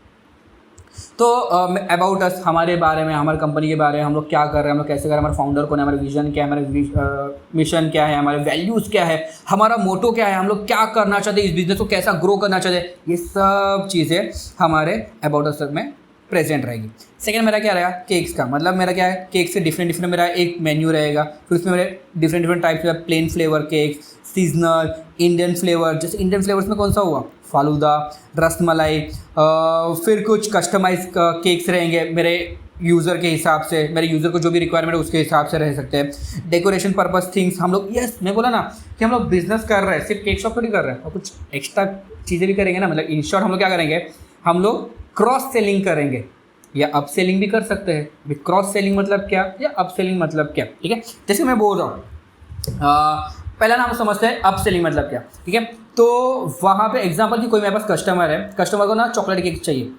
तो अबाउट अस, हमारे बारे में, हमारी कंपनी के बारे में, हम लोग क्या कर रहे हैं, हम लोग कैसे कर रहे हैं, हमारे फाउंडर कौन है, हमारा विजन क्या है, हमारे मिशन क्या है, हमारे वैल्यूज़ क्या है, हमारा मोटो क्या है, हम लोग क्या करना चाहते हैं, इस बिज़नेस को कैसा ग्रो करना चाहते हैं, ये सब चीज़ें हमारे अबाउट अस में प्रेजेंट रहेगी। सेकंड मेरा क्या रहेगा, केक्स का। मतलब मेरा क्या है, केक से डिफरेंट मेरा एक मेन्यू रहेगा। फिर उसमें मेरे डिफरेंट टाइप्स का plain flavour cake, seasonal, Indian flavour. जैसे इंडियन फ्लेवर्स में कौन सा हुआ, फालूदा, रसमलाई। फिर कुछ कस्टमाइज केक्स रहेंगे मेरे यूज़र के हिसाब से, मेरे यूज़र को जो भी रिक्वायरमेंट है उसके हिसाब से रह सकते हैं। डेकोरेशन पर्पस थिंग्स हम लोग, यस मैं बोला ना कि हम लोग बिजनेस कर रहे हैं, सिर्फ केक शॉप नहीं कर रहे हैं, और कुछ एक्स्ट्रा चीज़ें भी करेंगे ना। मतलब इन शॉर्ट हम लोग क्या करेंगे, हम लोग क्रॉस सेलिंग करेंगे। या अप सेलिंग भी कर सकते हैं। क्रॉस सेलिंग मतलब क्या या अप सेलिंग मतलब क्या, ठीक है। जैसे मैं बोल रहा हूँ, पहला नाम समझते हैं अप सेलिंग मतलब क्या, ठीक है। तो वहाँ पे एग्जांपल कि कोई मेरे पास कस्टमर है, कस्टमर को ना चॉकलेट केक चाहिए,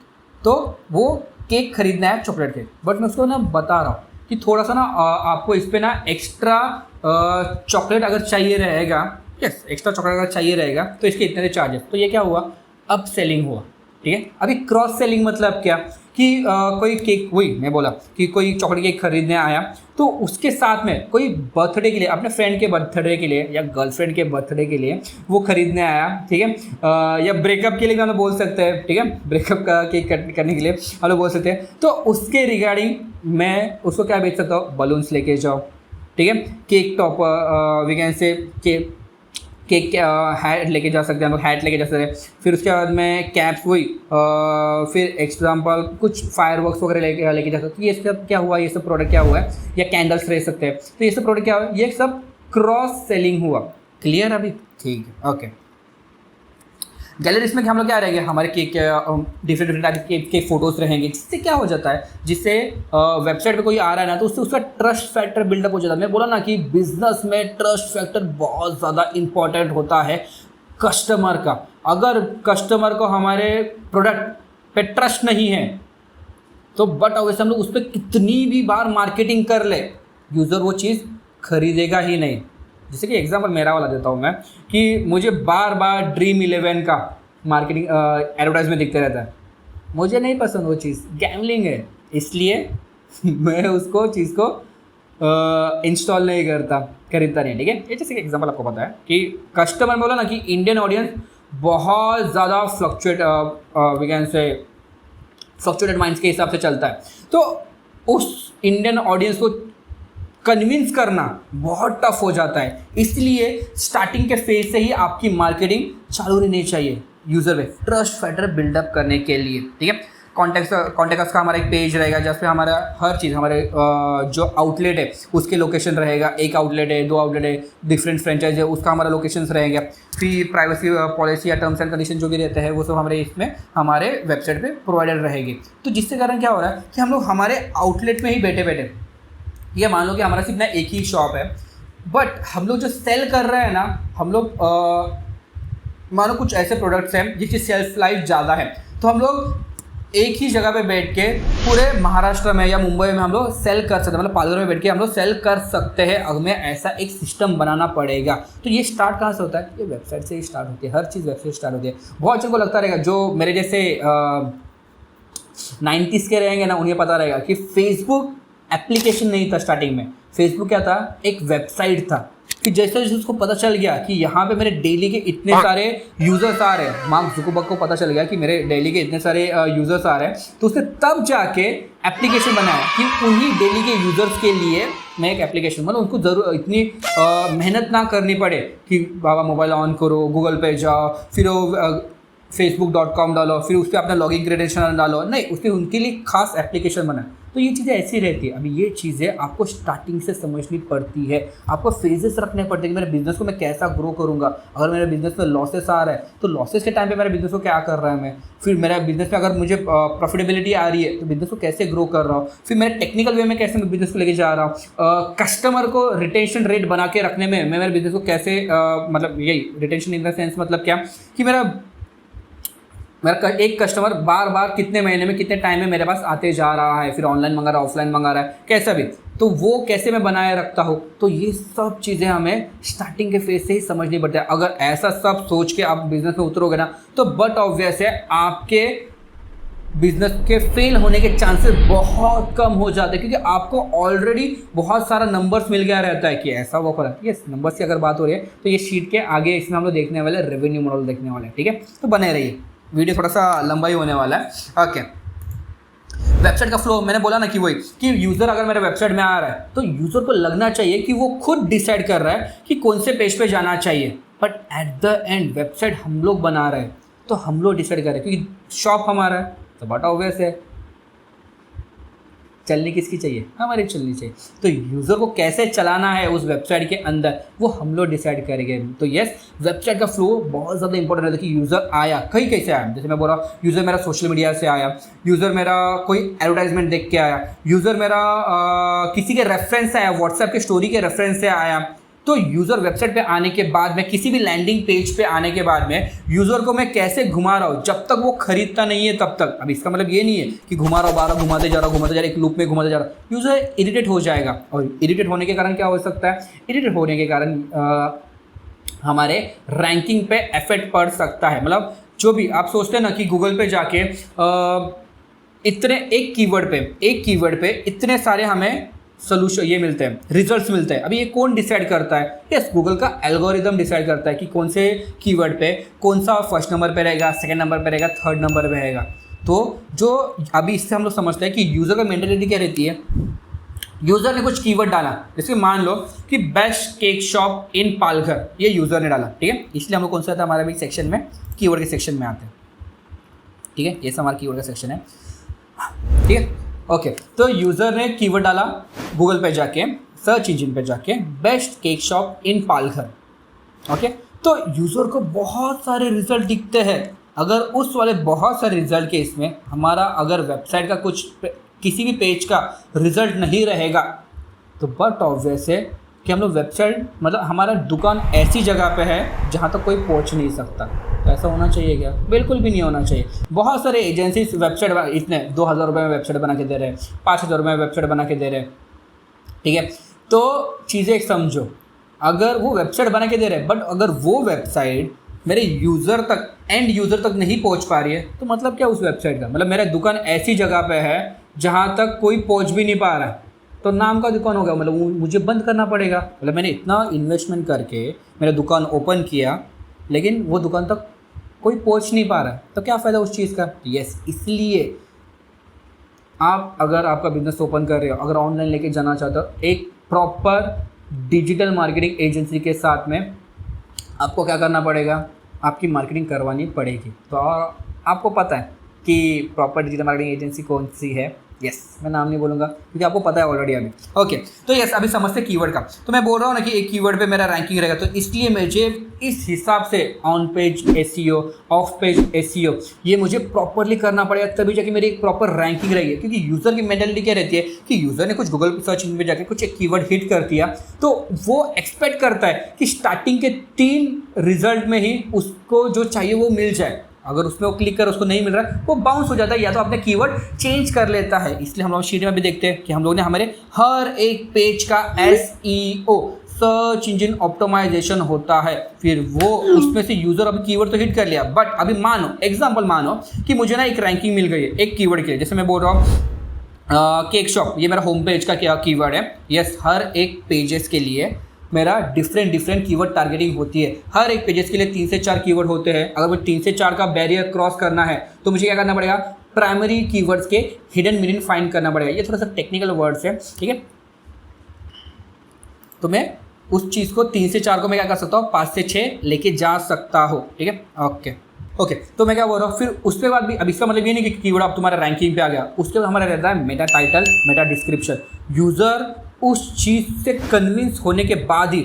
तो वो केक खरीदना है चॉकलेट केक, बट मैं उसको ना बता रहा हूँ कि थोड़ा सा ना आपको इस पर ना एक्स्ट्रा चॉकलेट अगर चाहिए रहेगा, यस एक्स्ट्रा चॉकलेट अगर चाहिए रहेगा तो इसके इतने चार्जेस, तो ये क्या हुआ, अप सेलिंग हुआ, ठीक है। अभी क्रॉस सेलिंग मतलब क्या कि कोई केक, वही मैं बोला कि कोई चॉकलेट केक खरीदने आया, तो उसके साथ में कोई बर्थडे के लिए, अपने फ्रेंड के बर्थडे के लिए या गर्लफ्रेंड के बर्थडे के लिए वो खरीदने आया, ठीक है। या ब्रेकअप के लिए भी हम लोग बोल सकते हैं, ठीक है, ब्रेकअप का केक करने के लिए हम लोग बोल सकते हैं। तो उसके रिगार्डिंग मैं उसको क्या बेच सकता हूँ, बलून्स लेके जाओ, ठीक है, cake top, we can say cake hat लेके जा सकते हैं हम लोग, हैट लेके जा सकते हैं। फिर उसके बाद में कैप्स, वही फिर एग्जांपल कुछ फायरवर्क्स वगैरह लेके जा सकते हैं। तो ये सब क्या हुआ, ये सब प्रोडक्ट क्या हुआ है, या कैंडल्स रह सकते हैं। तो ये सब प्रोडक्ट क्या हुआ, ये सब क्रॉस सेलिंग हुआ। क्लियर अभी, ठीक है, ओके। गैलरीज में हम लोग क्या रहेंगे, हमारे केक डिफरेंट डिफरेंट टाइप के फोटोज़ रहेंगे, जिससे क्या हो जाता है, जिससे वेबसाइट पे कोई आ रहा है ना, तो उससे उसका ट्रस्ट फैक्टर बिल्डअप हो जाता है। मैं बोला ना कि बिजनेस में ट्रस्ट फैक्टर बहुत ज़्यादा इंपॉर्टेंट होता है कस्टमर का। अगर कस्टमर को हमारे प्रोडक्ट पे ट्रस्ट नहीं है तो बट अवश्य हम लोग उस पर कितनी भी बार मार्केटिंग कर ले, यूज़र वो चीज़ खरीदेगा ही नहीं। जैसे कि एग्जांपल मेरा वाला देता हूँ मैं, कि मुझे बार बार Dream11 का मार्केटिंग एडवर्टाइजमेंट दिखते रहता है, मुझे नहीं पसंद वो चीज़, गैम्बलिंग है, इसलिए मैं उसको चीज़ को इंस्टॉल नहीं करता, खरीदता नहीं, ठीक है। ये जैसे कि एग्जांपल आपको पता है कि कस्टमर बोला ना कि इंडियन ऑडियंस बहुत ज़्यादा we can say fluctuated minds के हिसाब से चलता है, तो उस इंडियन ऑडियंस को कन्विंस करना बहुत टफ हो जाता है। इसलिए स्टार्टिंग के फेज से ही आपकी मार्केटिंग चालू रहनी चाहिए यूज़र पे ट्रस्ट फैक्टर बिल्डअप करने के लिए, ठीक है। कॉन्टेक्ट का हमारा एक पेज रहेगा जिस पे हमारा हर चीज़, हमारे जो आउटलेट है उसके लोकेशन रहेगा, एक आउटलेट है, 2 आउटलेट है, डिफरेंट फ्रेंचाइज है, उसका हमारा लोकेशन रहेगा। फिर प्राइवेसी पॉलिसी या टर्म्स एंड कंडीशन जो भी रहते हैं वो सब हमारे इसमें हमारे वेबसाइट पे प्रोवाइडेड रहेगी। तो जिसके कारण क्या हो रहा है कि हम लोग हमारे आउटलेट में ही बैठे बैठे, ये मान लो कि हमारा सिर्फ ना एक ही शॉप है, बट हम लोग जो सेल कर रहे हैं ना, हम लोग मानो कुछ ऐसे प्रोडक्ट्स हैं जिसकी सेल्फ लाइफ ज़्यादा है, तो हम लोग एक ही जगह पे बैठ के पूरे महाराष्ट्र में या मुंबई में हम लोग सेल कर सकते हैं, मतलब पालघर में बैठ के हम लोग सेल कर सकते हैं। हमें ऐसा एक सिस्टम बनाना पड़ेगा। तो ये स्टार्ट कहाँ से होता है, ये वेबसाइट से ही स्टार्ट होती है, हर चीज़ वेबसाइट स्टार्ट होती है। बहुत अच्छे को लगता रहेगा, जो मेरे जैसे 90s के रहेंगे ना, उन्हें पता रहेगा कि फेसबुक एप्लीकेशन नहीं था स्टार्टिंग में, फेसबुक क्या था, एक वेबसाइट था। कि जैसे जैसे उसको पता चल गया कि यहाँ पे मेरे डेली के इतने सारे यूज़र्स आ रहे हैं, मार्क जुकरबर्ग को पता चल गया कि मेरे डेली के इतने सारे यूज़र्स आ रहे हैं, तो उसने तब जाके एप्लीकेशन बनाया कि उन्हीं डेली के यूज़र्स के लिए मैं एक एप्लीकेशन, मतलब उनको ज़रूर इतनी मेहनत ना करनी पड़े कि बाबा मोबाइल ऑन करो, गूगल पे जाओ, फिर वो facebook.com डालो, फिर उस पर अपना लॉगिन क्रेडेंशियल डालो, नहीं, उसके उनके लिए खास एप्लीकेशन बना। तो ये चीज़ें ऐसी रहती है। अभी ये चीज़ें आपको स्टार्टिंग से समझनी पड़ती है, आपको फेजेस रखने पड़ते हैं कि मेरे बिजनेस को मैं कैसा ग्रो करूँगा। अगर मेरे बिजनेस में लॉसेस आ रहा है तो लॉसेस के टाइम पे मेरे बिजनेस को क्या कर रहा है मैं, फिर मेरा बिजनेस में अगर मुझे प्रॉफिटेबिलिटी आ रही है तो बिजनेस को कैसे ग्रो कर रहा हूँ, फिर मेरे टेक्निकल वे में कैसे मैं बिजनेस को लेके जा रहा हूँ, कस्टमर को रिटेंशन रेट बना के रखने में मैं मेरे बिजनेस को कैसे मतलब यही रिटेंशन इन द सेंस मतलब क्या कि मेरा एक कस्टमर बार बार कितने महीने में कितने टाइम में मेरे पास आते जा रहा है, फिर ऑनलाइन मंगा रहा है, ऑफलाइन मंगा रहा है, कैसा भी, तो वो कैसे मैं बनाए रखता हूँ। तो ये सब चीज़ें हमें स्टार्टिंग के फेज से ही समझनी पड़ती है। अगर ऐसा सब सोच के आप बिजनेस में उतरोगे ना, तो बट ऑब्वियस है आपके बिजनेस के फेल होने के चांसेस बहुत कम हो जाते हैं, क्योंकि आपको ऑलरेडी बहुत सारा नंबर्स मिल गया रहता है कि ऐसा वो करा। यस, नंबर्स की अगर बात हो रही है तो ये शीट के आगे इसमें हम लोग देखने वाले रेवेन्यू मॉडल देखने वाले हैं, ठीक है। तो बने रहिए, वीडियो थोड़ा सा लंबा ही होने वाला है। ओके, वेबसाइट का फ्लो मैंने बोला ना कि वही कि यूज़र अगर मेरे वेबसाइट में आ रहा है तो यूज़र को लगना चाहिए कि वो खुद डिसाइड कर रहा है कि कौन से पेज पे जाना चाहिए, but at the end website हम लोग बना रहे हैं, तो हम लोग डिसाइड कर रहे हैं, क्योंकि शॉप हमारा है तो बट ऑब्वियस है। चलनी किसकी चाहिए? हमारी चलनी चाहिए। तो यूज़र को कैसे चलाना है उस वेबसाइट के अंदर वो हम लोग डिसाइड करेंगे। तो यस, वेबसाइट का फ्लो बहुत ज़्यादा इंपॉर्टेंट है कि यूज़र आया कहीं कैसे आया। जैसे मैं बोल रहा हूँ यूज़र मेरा सोशल मीडिया से आया, यूज़र मेरा कोई एडवर्टाइजमेंट देख के आया, यूज़र मेरा किसी के रेफरेंस से आया, व्हाट्सएप के स्टोरी के रेफरेंस से आया। तो यूज़र वेबसाइट पे आने के बाद में, किसी भी लैंडिंग पेज पे आने के बाद में यूज़र को मैं कैसे घुमा रहा हूँ जब तक वो खरीदता नहीं है तब तक। अब इसका मतलब ये नहीं है कि घुमा रहा हूँ, बार घुमाते जा रहा हूँ, एक लूप में घुमाते जा रहा हूँ। यूज़र इरिटेट हो जाएगा, और इरिटेट होने के कारण क्या हो सकता है? इरिटेट होने के कारण हमारे रैंकिंग पे इफेक्ट पड़ सकता है। मतलब जो भी आप सोचते हैं ना कि गूगल पे जाके इतने एक कीवर्ड पे इतने सारे हमें सोल्यूशन ये मिलते हैं, रिजल्ट्स मिलते हैं। अभी ये कौन डिसाइड करता है? यस, गूगल का एल्गोरिदम डिसाइड करता है कि कौन से कीवर्ड पे कौन सा फर्स्ट नंबर पे रहेगा, सेकंड नंबर पे रहेगा, थर्ड नंबर पे रहेगा। तो जो अभी इससे हम लोग समझते हैं कि यूज़र का मेंटालिटी क्या रहती है। यूज़र ने कुछ कीवर्ड डाला, जैसे मान लो कि best cake shop in Palghar, ये यूज़र ने डाला, ठीक है। इसलिए हम लोग कौन सा था हमारे भी सेक्शन में, कीवर्ड के सेक्शन में आते हैं, ठीक है। ये सब हमारा कीवर्ड का सेक्शन है, ठीक है। ओके, तो यूज़र ने कीवर्ड डाला गूगल पे जाके, सर्च इंजन पे जाके, best cake shop in Palghar, okay. तो यूज़र को बहुत सारे रिजल्ट दिखते हैं। अगर उस वाले बहुत सारे रिजल्ट के इसमें हमारा अगर वेबसाइट का कुछ किसी भी पेज का रिजल्ट नहीं रहेगा तो बट ऑब्वियस है कि हम लोग वेबसाइट, मतलब हमारा दुकान ऐसी जगह पे है जहाँ तक कोई पहुँच नहीं सकता। तो ऐसा होना चाहिए क्या? बिल्कुल भी नहीं होना चाहिए। बहुत सारे एजेंसीज वेबसाइट इतने 2,000 रुपये में वेबसाइट बना के दे रहे हैं, 5,000 रुपये में वेबसाइट बना के दे रहे हैं, ठीक है। तो चीज़ें एक समझो, अगर वो वेबसाइट बना के दे रहे हैं बट अगर वो वेबसाइट मेरे यूज़र तक, एंड यूज़र तक नहीं पहुंच पा रही है तो मतलब क्या उस वेबसाइट का? मतलब मेरा दुकान ऐसी जगह पे है जहां तक कोई पहुंच भी नहीं पा रहा है, तो नाम का दुकान होगा, मतलब मुझे बंद करना पड़ेगा। मतलब मैंने इतना इन्वेस्टमेंट करके मेरा दुकान ओपन किया लेकिन वो दुकान तक कोई पहुंच नहीं पा रहा है, तो क्या फ़ायदा उस चीज़ का? यस, इसलिए आप अगर आपका बिजनेस ओपन कर रहे हो, अगर ऑनलाइन लेके जाना चाहते हो, एक प्रॉपर डिजिटल मार्केटिंग एजेंसी के साथ में आपको क्या करना पड़ेगा? आपकी मार्केटिंग करवानी पड़ेगी। तो आपको पता है कि प्रॉपर डिजिटल मार्केटिंग एजेंसी कौन सी है। यस, मैं नाम नहीं बोलूँगा क्योंकि आपको पता है ऑलरेडी अभी। ओके, तो यस, अभी समझते कीवर्ड का। तो मैं बोल रहा हूँ ना कि एक कीवर्ड पे मेरा रैंकिंग रहेगा, तो इसलिए मुझे इस हिसाब से on page SEO, of page SEO ये मुझे प्रॉपरली करना पड़ेगा, तभी जाके मेरी एक प्रॉपर रैंकिंग रहेगी। क्योंकि यूज़र की मेंटालिटी क्या रहती है कि यूज़र ने कुछ गूगल सर्च इंजन में जाके कुछ एक कीवर्ड हिट कर दिया तो वो एक्सपेक्ट करता है कि स्टार्टिंग के 3 रिजल्ट में ही उसको जो चाहिए वो मिल जाए। अगर उसमें वो क्लिक कर उसको नहीं मिल रहा है, वो बाउंस हो जाता है या तो अपने कीवर्ड चेंज कर लेता है। इसलिए हम लोग शीट में भी देखते हैं कि हम लोग ने हमारे हर एक पेज का SEO, सर्च इंजन ऑप्टिमाइजेशन होता है। फिर वो उसमें से यूज़र अभी कीवर्ड तो हिट कर लिया, बट अभी मानो एग्जांपल मानो कि मुझे ना एक रैंकिंग मिल गई है एक कीवर्ड के लिए। जैसे मैं बोल रहा हूँ केक शॉप, ये मेरा होम पेज का क्या कीवर्ड है। यस, हर एक पेजेस के लिए मेरा डिफरेंट कीवर्ड टारगेटिंग होती है। हर एक पेजेस के लिए 3 से 4 कीवर्ड होते हैं। अगर मुझे 3 से 4 का बैरियर क्रॉस करना है तो मुझे क्या करना पड़ेगा? प्राइमरी कीवर्ड्स के हिडन मीनिंग फाइंड करना पड़ेगा। ये थोड़ा सा टेक्निकल वर्ड्स है, ठीक है। तो मैं उस चीज़ को 3 से 4 को मैं क्या कर सकता हूँ? 5 से 6 लेके जा सकता हूँ, ठीक है। ओके, तो मैं क्या बोल रहा हूँ, फिर उसके बाद भी, अब इसका मतलब ये नहीं कि कीवर्ड अब तुम्हारा रैंकिंग पे आ गया। उसके बाद हमारा रहता है Meta title, Meta description. User उस चीज़ से कन्विंस होने के बाद ही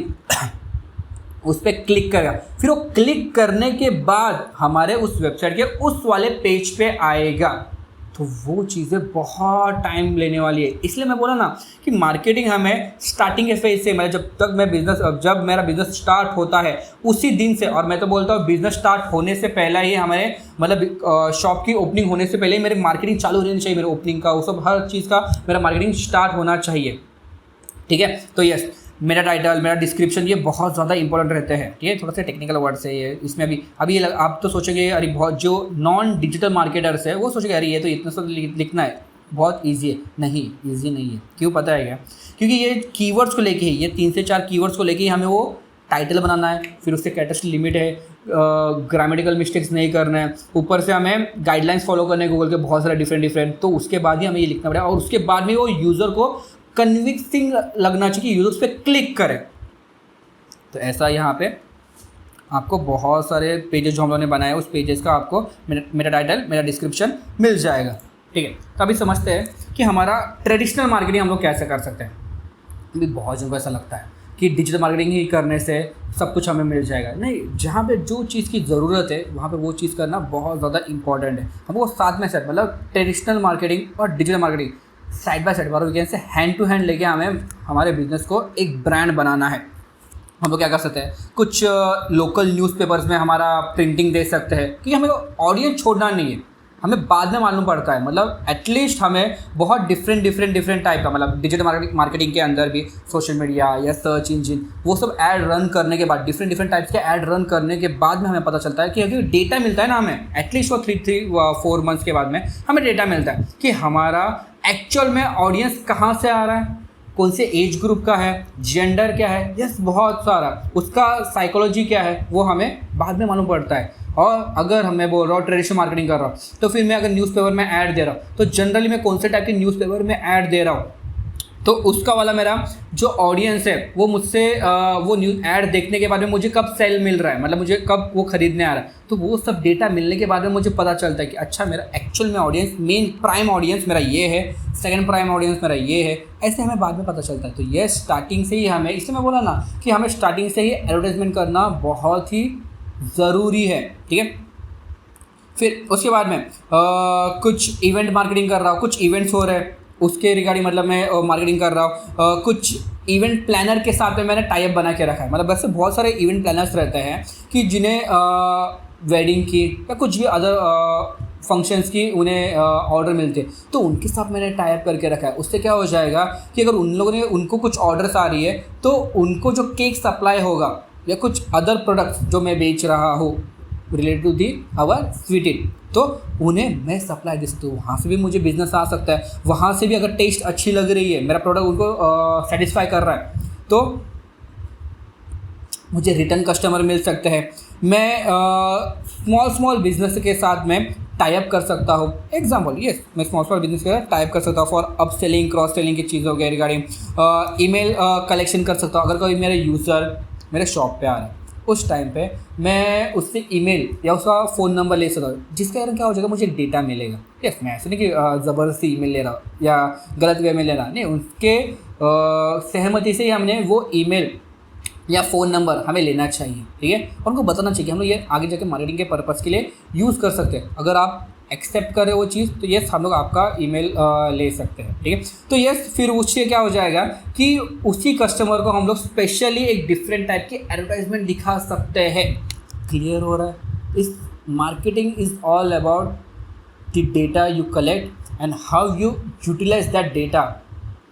उस पर क्लिक करेगा। फिर वो क्लिक करने के बाद हमारे उस वेबसाइट के उस वाले पेज पे आएगा। तो वो चीज़ें बहुत टाइम लेने वाली है। इसलिए मैं बोला ना कि मार्केटिंग हमें स्टार्टिंग के फेज से, मतलब जब मेरा बिजनेस स्टार्ट होता है उसी दिन से, और मैं तो बोलता हूँ बिजनेस स्टार्ट होने से पहले ही हमारे, मतलब शॉप की ओपनिंग होने से पहले ही मेरी मार्केटिंग चालू रहनी चाहिए। मेरे ओपनिंग का वो सब हर चीज़ का मेरा मार्केटिंग स्टार्ट होना चाहिए, ठीक है। तो यस, मेरा टाइटल, मेरा डिस्क्रिप्शन, ये बहुत ज़्यादा इंपॉर्टेंट रहते हैं, ठीक है। थोड़ा सा टेक्निकल वर्ड्स है ये, इसमें अभी ये आप तो सोचेंगे अरे बहुत, जो नॉन डिजिटल मार्केटर्स है वो सोचेंगे अरे ये तो इतना सब लिखना है, बहुत ईजी है। नहीं, ईजी नहीं है। क्यों पता है क्या? क्योंकि ये कीवर्ड्स को लेके ही, ये 3 से 4 कीवर्ड्स को लेके ही हमें वो टाइटल बनाना है। फिर उससे कैटेगरी लिमिट है, ग्रामेटिकल मिस्टेक्स नहीं करना है, ऊपर से हमें गाइडलाइंस फॉलो करने हैं गूगल के बहुत सारे डिफरेंट। तो उसके बाद ही हमें ये लिखना पड़ेगा, और उसके बाद में वो यूज़र को कन्विक्सिंग लगना चाहिए कि यूज़र उस पर क्लिक करें। तो ऐसा यहाँ पे आपको बहुत सारे पेजेस जो हम लोगों ने बनाए उस पेजेस का आपको मेरा टाइटल, मेरा डिस्क्रिप्शन मिल जाएगा। ठीक है। तो अभी समझते हैं कि हमारा ट्रेडिशनल मार्केटिंग हम लोग कैसे कर सकते हैं। अभी बहुत जन को ऐसा लगता है कि डिजिटल मार्केटिंग ही करने से सब कुछ हमें मिल जाएगा। नहीं, जहाँ पे जो चीज़ की ज़रूरत है वहाँ पे वो चीज़ करना बहुत ज़्यादा इंपॉर्टेंट है। हमको साथ में साथ मतलब ट्रेडिशनल मार्केटिंग और digital marketing side by side weekend से हैंड टू हैंड लेके हमें हमारे बिजनेस को एक ब्रांड बनाना है। हम लोग क्या कर सकते हैं, कुछ लोकल न्यूज़पेपर्स में हमारा प्रिंटिंग दे सकते हैं कि हमें ऑडियंस छोड़ना नहीं है, हमें बाद में मालूम पड़ता है। मतलब एटलीस्ट हमें बहुत डिफरेंट टाइप का, मतलब डिजिटल मार्केटिंग के अंदर भी सोशल मीडिया या सर्च इंजिन वो सब ऐड रन करने के बाद, डिफरेंट टाइप्स के ऐड रन करने के बाद में हमें पता चलता है कि अगर डेटा मिलता है ना हमें, एटलीस्ट वो 3-4 मंथ्स के बाद में हमें डेटा मिलता है कि हमारा एक्चुअल में ऑडियंस कहाँ से आ रहा है, कौन से एज ग्रुप का है, जेंडर क्या है, यस बहुत सारा, उसका साइकोलॉजी क्या है वो हमें बाद में मालूम पड़ता है। और अगर मैं बोल रहा हूँ ट्रेडिशनल मार्केटिंग कर रहा हूँ तो फिर मैं अगर न्यूज़पेपर में ऐड दे रहा हूँ तो जनरली मैं कौन से टाइप के न्यूज़पेपर में ऐड दे रहा हूँ, तो उसका वाला मेरा जो ऑडियंस है वो मुझसे वो न्यूज़ ऐड देखने के बाद में मुझे कब सेल मिल रहा है, मतलब मुझे कब वो खरीदने आ रहा है, तो वो सब डेटा मिलने के बाद में मुझे पता चलता है कि अच्छा मेरा एक्चुअल में ऑडियंस, मेन प्राइम ऑडियंस मेरा ये है, सेकंड प्राइम ऑडियंस मेरा ये है, ऐसे हमें बाद में पता चलता है। तो ये स्टार्टिंग से ही हमें, इसलिए मैं बोला ना कि हमें स्टार्टिंग से ही एडवर्टाइजमेंट करना बहुत ही ज़रूरी है, ठीक है। फिर उसके बाद में कुछ इवेंट मार्केटिंग कर रहा हूँ, कुछ इवेंट्स हो रहे हैं उसके रिगार्डिंग मतलब मैं मार्केटिंग कर रहा हूँ। कुछ इवेंट प्लानर के साथ में मैंने टाई अप बना के रखा है, मतलब वैसे बहुत सारे इवेंट प्लानर्स रहते हैं कि जिन्हें वेडिंग की या कुछ भी अदर फंक्शंस की उन्हें ऑर्डर मिलते हैं, तो उनके साथ मैंने टाई अप करके रखा है। उससे क्या हो जाएगा कि अगर उन लोगों ने, उनको कुछ ऑर्डर्स आ रही है तो उनको जो केक सप्लाई होगा या कुछ अदर प्रोडक्ट्स जो मैं बेच रहा हूँ related to the our sweeted, तो उन्हें मैं सप्लाई दे सकता हूँ। वहाँ से भी मुझे बिजनेस आ सकता है, वहाँ से भी अगर टेस्ट अच्छी लग रही है, मेरा प्रोडक्ट उनको सेटिस्फाई कर रहा है, तो मुझे रिटर्न कस्टमर मिल सकते हैं। मैं स्मॉल बिजनेस के साथ में टाई अप कर सकता हूँ। एग्जाम्पल, यस, मैं स्मॉल बिजनेस के साथ टाई अप कर सकता हूँ for up selling, cross selling की चीज़ों के रिगार्डिंग। ईमेल कलेक्शन कर सकता हूँ। अगर कोई मेरा यूज़र मेरे शॉप पे आ रहा है उस टाइम पे मैं उससे ईमेल या उसका फ़ोन नंबर ले सकता हूँ, जिसके कारण क्या हो जाएगा, मुझे डेटा मिलेगा। यस, मैं ऐसे नहीं कि ज़बरदस्ती ईमेल ले रहा हूँ या गलत वे में ले रहा, नहीं, उसके सहमति से ही हमने वो ईमेल या फ़ोन नंबर हमें लेना चाहिए, ठीक है। और उनको बताना चाहिए कि हम लोग ये आगे जाके मार्केटिंग के पर्पज़ के लिए यूज़ कर सकते हैं। अगर आप एक्सेप्ट करें वो चीज़ तो यस हम लोग आपका ईमेल ले सकते हैं, ठीक है। तो यस, फिर उससे क्या हो जाएगा कि उसी कस्टमर को हम लोग स्पेशली एक डिफरेंट टाइप की एडवर्टाइजमेंट दिखा सकते हैं। क्लियर हो रहा है? इस marketing is all about the data you collect and how you utilize that data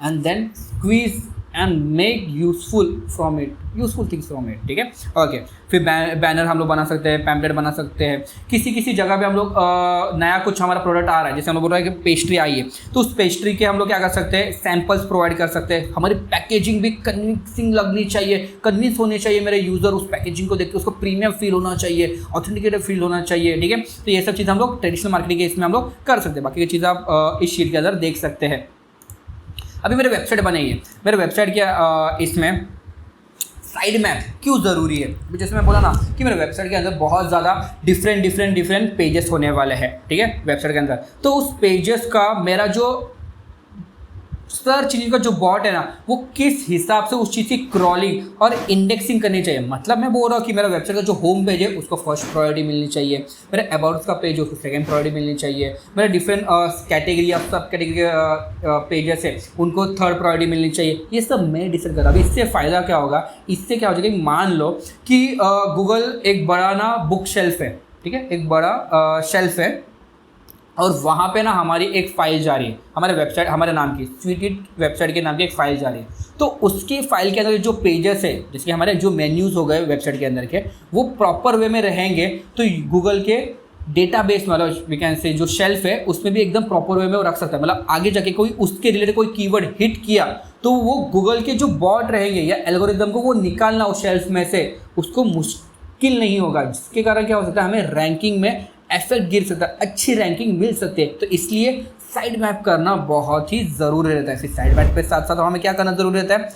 and then squeeze and make useful things from it, ठीक है। ओके, फिर बैनर हम लोग बना सकते हैं, पैम्पलेट बना सकते हैं। किसी जगह पे हम लोग नया कुछ हमारा प्रोडक्ट आ रहा है, जैसे हम लोग बोल रहे हैं कि पेस्ट्री आई है, तो उस पेस्ट्री के हम लोग क्या कर सकते हैं, सैम्पल्स प्रोवाइड कर सकते हैं। हमारी पैकेजिंग भी कन्विंसिंग लगनी चाहिए, कन्विंस होने चाहिए मेरे यूज़र उस पैकेजिंग को देख के, उसको प्रीमियम फील होना चाहिए, ऑथेंटिकेटेड फील होना चाहिए, ठीक है। तो ये सब चीज़ हम लोग ट्रेडिशनल मार्केटिंग के इसमें हम लोग कर सकते हैं। बाकी की चीज़ आप इस शीट के अंदर देख सकते हैं। अभी मेरे वेबसाइट बनी है, मेरे वेबसाइट के इसमें साइड मैप क्यों ज़रूरी है। जैसे मैं बोला ना कि मेरे वेबसाइट के अंदर बहुत ज़्यादा डिफरेंट पेजेस होने वाले हैं, ठीक है, वेबसाइट के अंदर। तो उस पेजेस का मेरा जो सर्च इंजन का जो बॉट है ना, वो किस हिसाब से उस चीज़ की क्रॉलिंग और इंडेक्सिंग करनी चाहिए। मतलब मैं बोल रहा हूँ कि मेरा वेबसाइट का जो होम पेज है उसको फर्स्ट प्रायोरिटी मिलनी चाहिए, मेरे अबाउट्स का पेज है उसको सेकंड प्रायोरिटी मिलनी चाहिए, मेरे डिफरेंट कैटेगरी या सब कैटेगरी पेजेस है उनको थर्ड प्रायोरिटी मिलनी चाहिए। ये सब मैं डिसाइड कर रहा हूँ। इससे फ़ायदा क्या होगा, इससे क्या हो जाएगा कि मान लो कि गूगल एक बड़ा ना बुक शेल्फ है, ठीक है, एक बड़ा शेल्फ है और वहाँ पे ना हमारी एक फ़ाइल जा रही है, हमारे वेबसाइट, हमारे नाम की स्वीटेड वेबसाइट के नाम की एक फ़ाइल जा रही है। तो उसकी फ़ाइल के अंदर जो पेजेस है, जैसे हमारे जो मेन्यूज़ हो गए वेबसाइट के अंदर के, वो प्रॉपर वे में रहेंगे तो गूगल के डेटाबेस मतलब वी कैन से जो शेल्फ है उसमें भी एकदम प्रॉपर वे में वो रख सकता है। मतलब आगे जाके कोई उसके रिलेटेड कोई कीवर्ड हिट किया तो वो गूगल के जो बॉट रहेंगे या एल्गोरिदम को वो निकालना उस शेल्फ में से उसको मुश्किल नहीं होगा, जिसके कारण क्या हो सकता है, हमें रैंकिंग में इफेक्ट गिर सकता है, अच्छी रैंकिंग मिल सकती है। तो इसलिए साइड मैप करना बहुत ही ज़रूरी रहता है। फिर साइड मैप के साथ साथ हमें क्या करना ज़रूरी रहता है,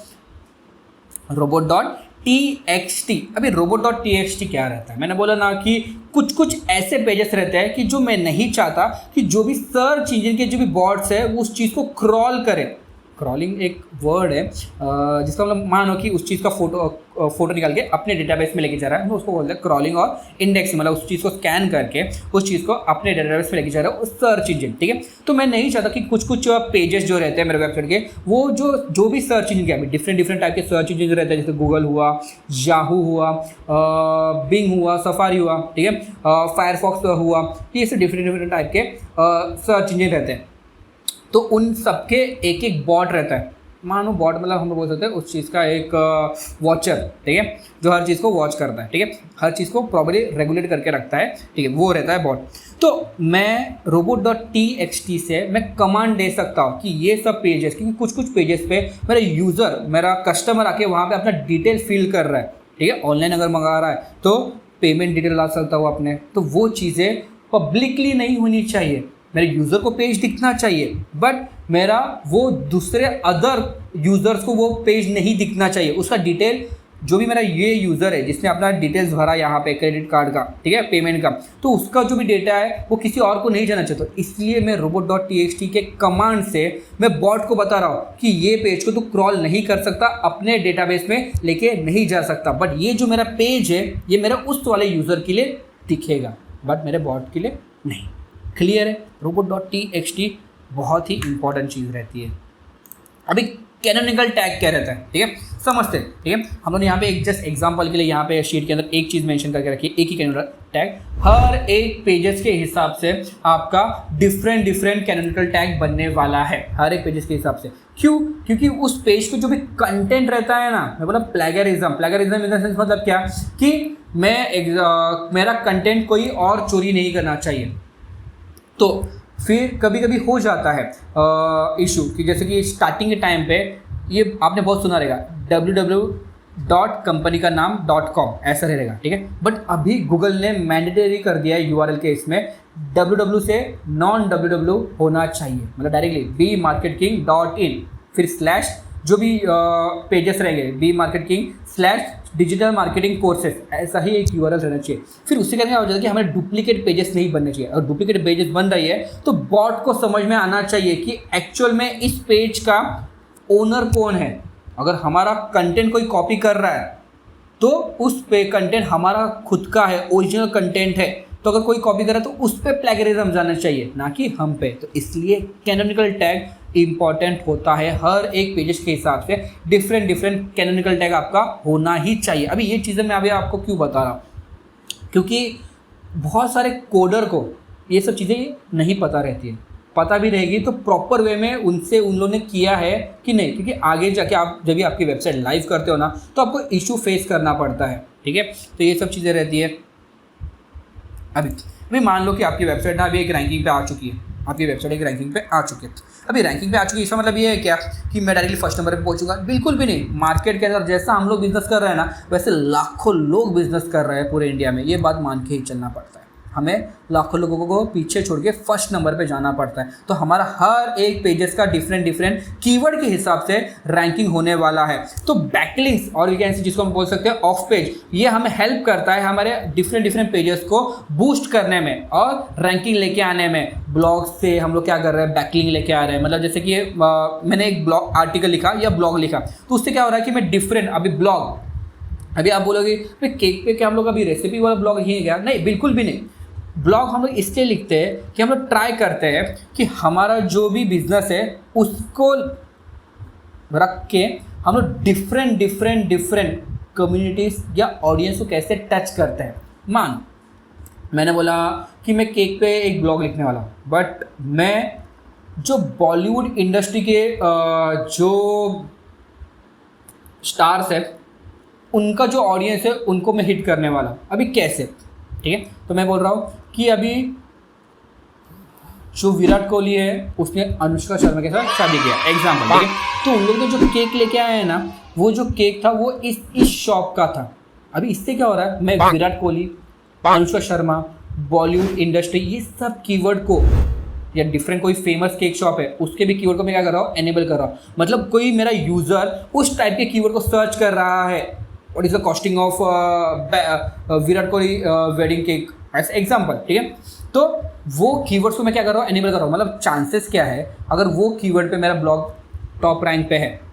TXT। अभी robot.txt क्या रहता है? मैंने बोला ना कि कुछ कुछ ऐसे पेजेस रहते हैं कि जो मैं नहीं चाहता कि जो भी सर्च इंजन के जो भी बॉट्स है वो उस चीज़ को क्रॉल करे। क्रॉलिंग एक वर्ड है जिसका मतलब मानो कि उस चीज़ का फोटो निकाल के अपने डेटाबेस में लेके जा रहा है, तो उसको बोलते हैं क्रॉलिंग। और इंडेक्स मतलब उस चीज़ को स्कैन करके उस चीज़ को अपने डेटाबेस में लेके जा रहा है, उस सर्च इंजन, ठीक है। तो मैं नहीं चाहता कि कुछ कुछ पेजेस जो रहते हैं मेरे वेबसाइट के, वो जो भी सर्च इंजन के अभी डिफरेंट टाइप के सर्च इंजन रहते हैं, जैसे गूगल हुआ, याहू हुआ, बिंग हुआ, सफारी हुआ, ठीक है, फायरफॉक्स हुआ, ये सब डिफरेंट टाइप के सर्च इंजन रहते हैं। तो उन सबके एक एक बॉट रहता है। मानो बॉट मतलब हम लोग बोल सकते हैं उस चीज़ का एक वॉचर, ठीक है, जो हर चीज़ को वॉच करता है, ठीक है, हर चीज़ को प्रॉपर्ली रेगुलेट करके रखता है, ठीक है, वो रहता है बॉट। तो मैं robot.txt से मैं कमांड दे सकता हूँ कि ये सब पेजेस, क्योंकि कुछ कुछ पेजेस पे मेरा यूज़र, मेरा कस्टमर आके वहाँ पे अपना डिटेल फिल कर रहा है, ठीक है, ऑनलाइन अगर मंगा रहा है तो पेमेंट डिटेल ला सकता हूँ अपने। तो वो चीज़ें पब्लिकली नहीं होनी चाहिए, मेरे यूज़र को पेज दिखना चाहिए, बट मेरा वो दूसरे अदर यूज़र्स को वो पेज नहीं दिखना चाहिए। उसका डिटेल जो भी मेरा ये यूज़र है जिसने अपना डिटेल्स भरा यहाँ पे क्रेडिट कार्ड का, ठीक है, पेमेंट का, तो उसका जो भी डेटा है वो किसी और को नहीं जाना चाहिए। तो इसलिए मैं robot.txt के कमांड से मैं बॉट को बता रहा हूँ कि ये पेज को तू क्रॉल नहीं कर सकता, अपने डेटाबेस में लेके नहीं जा सकता, बट ये जो मेरा पेज है ये मेरा उस वाले यूज़र के लिए दिखेगा, बट मेरे बॉट के लिए नहीं। क्लियर है? robot.txt बहुत ही इंपॉर्टेंट चीज़ रहती है। अभी कैनोनिकल टैग क्या रहता है, ठीक है, समझते हैं, ठीक है। हम लोग यहाँ पे एक जस्ट एग्जांपल के लिए यहाँ पे शीट के अंदर एक चीज़ मेंशन करके रखी है, एक ही कैनोनिकल टैग। हर एक पेजेस के हिसाब से आपका डिफरेंट कैनोनिकल टैग बनने वाला है, हर एक पेजेस के हिसाब से। क्यों? क्योंकि उस पेज पे जो भी कंटेंट रहता है ना, मैं बोला प्लेगरिज्म इन द सेंस मतलब क्या कि मेरा कंटेंट कोई और चोरी नहीं करना चाहिए। तो फिर कभी कभी हो जाता है इशू कि जैसे कि स्टार्टिंग के टाइम पे ये आपने बहुत सुना रहेगा www. का नाम .com ऐसा रहेगा, ठीक है, बट अभी गूगल ने मैंडेटरी कर दिया है URL के इसमें www से नॉन www होना चाहिए, मतलब डायरेक्टली bmarketking.in फिर स्लैश जो भी पेजेस रहेंगे bmarketking/digital marketing courses, ऐसा ही एक URL रहना चाहिए। फिर उससे क्या हो जाता है कि हमें डुप्लीकेट पेजेस नहीं बनने चाहिए। अगर डुप्लीकेट पेजेस बन रही है तो बॉट को समझ में आना चाहिए कि एक्चुअल में इस पेज का ओनर कौन है। अगर हमारा कंटेंट कोई कॉपी कर रहा है तो उस पे कंटेंट हमारा खुद का है, ओरिजिनल कंटेंट है, तो अगर कोई कॉपी कर रहा है तो उस पर प्लेगरिज्म जाना चाहिए, ना कि हम पे। तो इसलिए कैनोनिकल टैग इंपॉर्टेंट होता है, हर एक पेजेस के हिसाब से डिफरेंट कैनोनिकल टैग आपका होना ही चाहिए। अभी ये चीज़ें मैं अभी आपको क्यों बता रहा हूँ, क्योंकि बहुत सारे कोडर को ये सब चीज़ें नहीं पता रहती है। पता भी रहेगी तो प्रॉपर वे में उन लोगों ने किया है कि नहीं, क्योंकि आगे जाके आप जब भी आपकी वेबसाइट लाइव करते हो ना तो आपको इशू फेस करना पड़ता है, ठीक है। तो ये सब चीज़ें रहती है। अभी मान लो कि आपकी वेबसाइट ना अभी एक रैंकिंग पे आ चुकी है, आपकी वेबसाइट एक रैंकिंग पे आ चुकी है। अभी रैंकिंग पे आ चुकी है, इसका मतलब ये है क्या कि मैं डायरेक्टली फर्स्ट नंबर पे पहुंचूंगा? बिल्कुल भी नहीं। मार्केट के अंदर जैसा हम लोग बिजनेस कर रहे हैं ना, वैसे लाखों लोग बिजनेस कर रहे हैं पूरे इंडिया में, ये बात मान के ही चलना पड़ता है। हमें लाखों लोगों को पीछे छोड़ के फर्स्ट नंबर पे जाना पड़ता है। तो हमारा हर एक पेजेस का डिफरेंट कीवर्ड के हिसाब से रैंकिंग होने वाला है। तो बैकलिंक्स और वैकेंसी जिसको हम बोल सकते हैं ऑफ पेज, ये हमें हेल्प करता है हमारे डिफरेंट पेजेस को बूस्ट करने में और रैंकिंग लेके आने में। ब्लॉग से हम लोग क्या कर रहे हैं, बैकलिंक लेके आ रहे हैं। मतलब जैसे कि मैंने एक ब्लॉग आर्टिकल लिखा या ब्लॉग लिखा, तो उससे क्या हो रहा है कि मैं डिफरेंट अभी ब्लॉग, अभी आप बोलोगे केक पे क्या हम लोग अभी रेसिपी वाला ब्लॉग ही है क्या? नहीं, बिल्कुल भी नहीं। ब्लॉग हम लोग इसलिए लिखते हैं कि हम लोग ट्राई करते हैं कि हमारा जो भी बिजनेस है उसको रख के हम लोग डिफरेंट कम्युनिटीज़ या ऑडियंस को कैसे टच करते हैं। मान मैंने बोला कि मैं केक पे एक ब्लॉग लिखने वाला हूँ, बट मैं जो बॉलीवुड इंडस्ट्री के जो स्टार्स है उनका जो ऑडियंस है उनको मैं हिट करने वाला हूँ। अभी कैसे, ठीक है। तो मैं बोल रहा हूँ कि अभी जो विराट कोहली है उसने अनुष्का शर्मा के साथ शादी किया, एग्जाम्पल, ठीक है। तो उन लोग ने जो केक लेके आए हैं ना, वो जो केक था वो इस शॉप का था। अभी इससे क्या हो रहा है, मैं विराट कोहली, अनुष्का शर्मा, बॉलीवुड इंडस्ट्री, ये सब कीवर्ड को, या डिफरेंट कोई फेमस केक शॉप है उसके भी कीवर्ड को मैं क्या कर रहा हूँ, एनेबल कर रहा हूँ। मतलब कोई मेरा यूज़र उस टाइप के कीवर्ड को सर्च कर रहा है what is the costing of Virat Kohli wedding cake, ऐसे एग्जाम्पल, ठीक है। तो वो कीवर्ड्स को मैं क्या कर रहा हूँ, एनेबल कर रहा हूँ। मतलब चांसेस क्या है, अगर वो कीवर्ड पे मेरा ब्लॉग टॉप रैंक पे है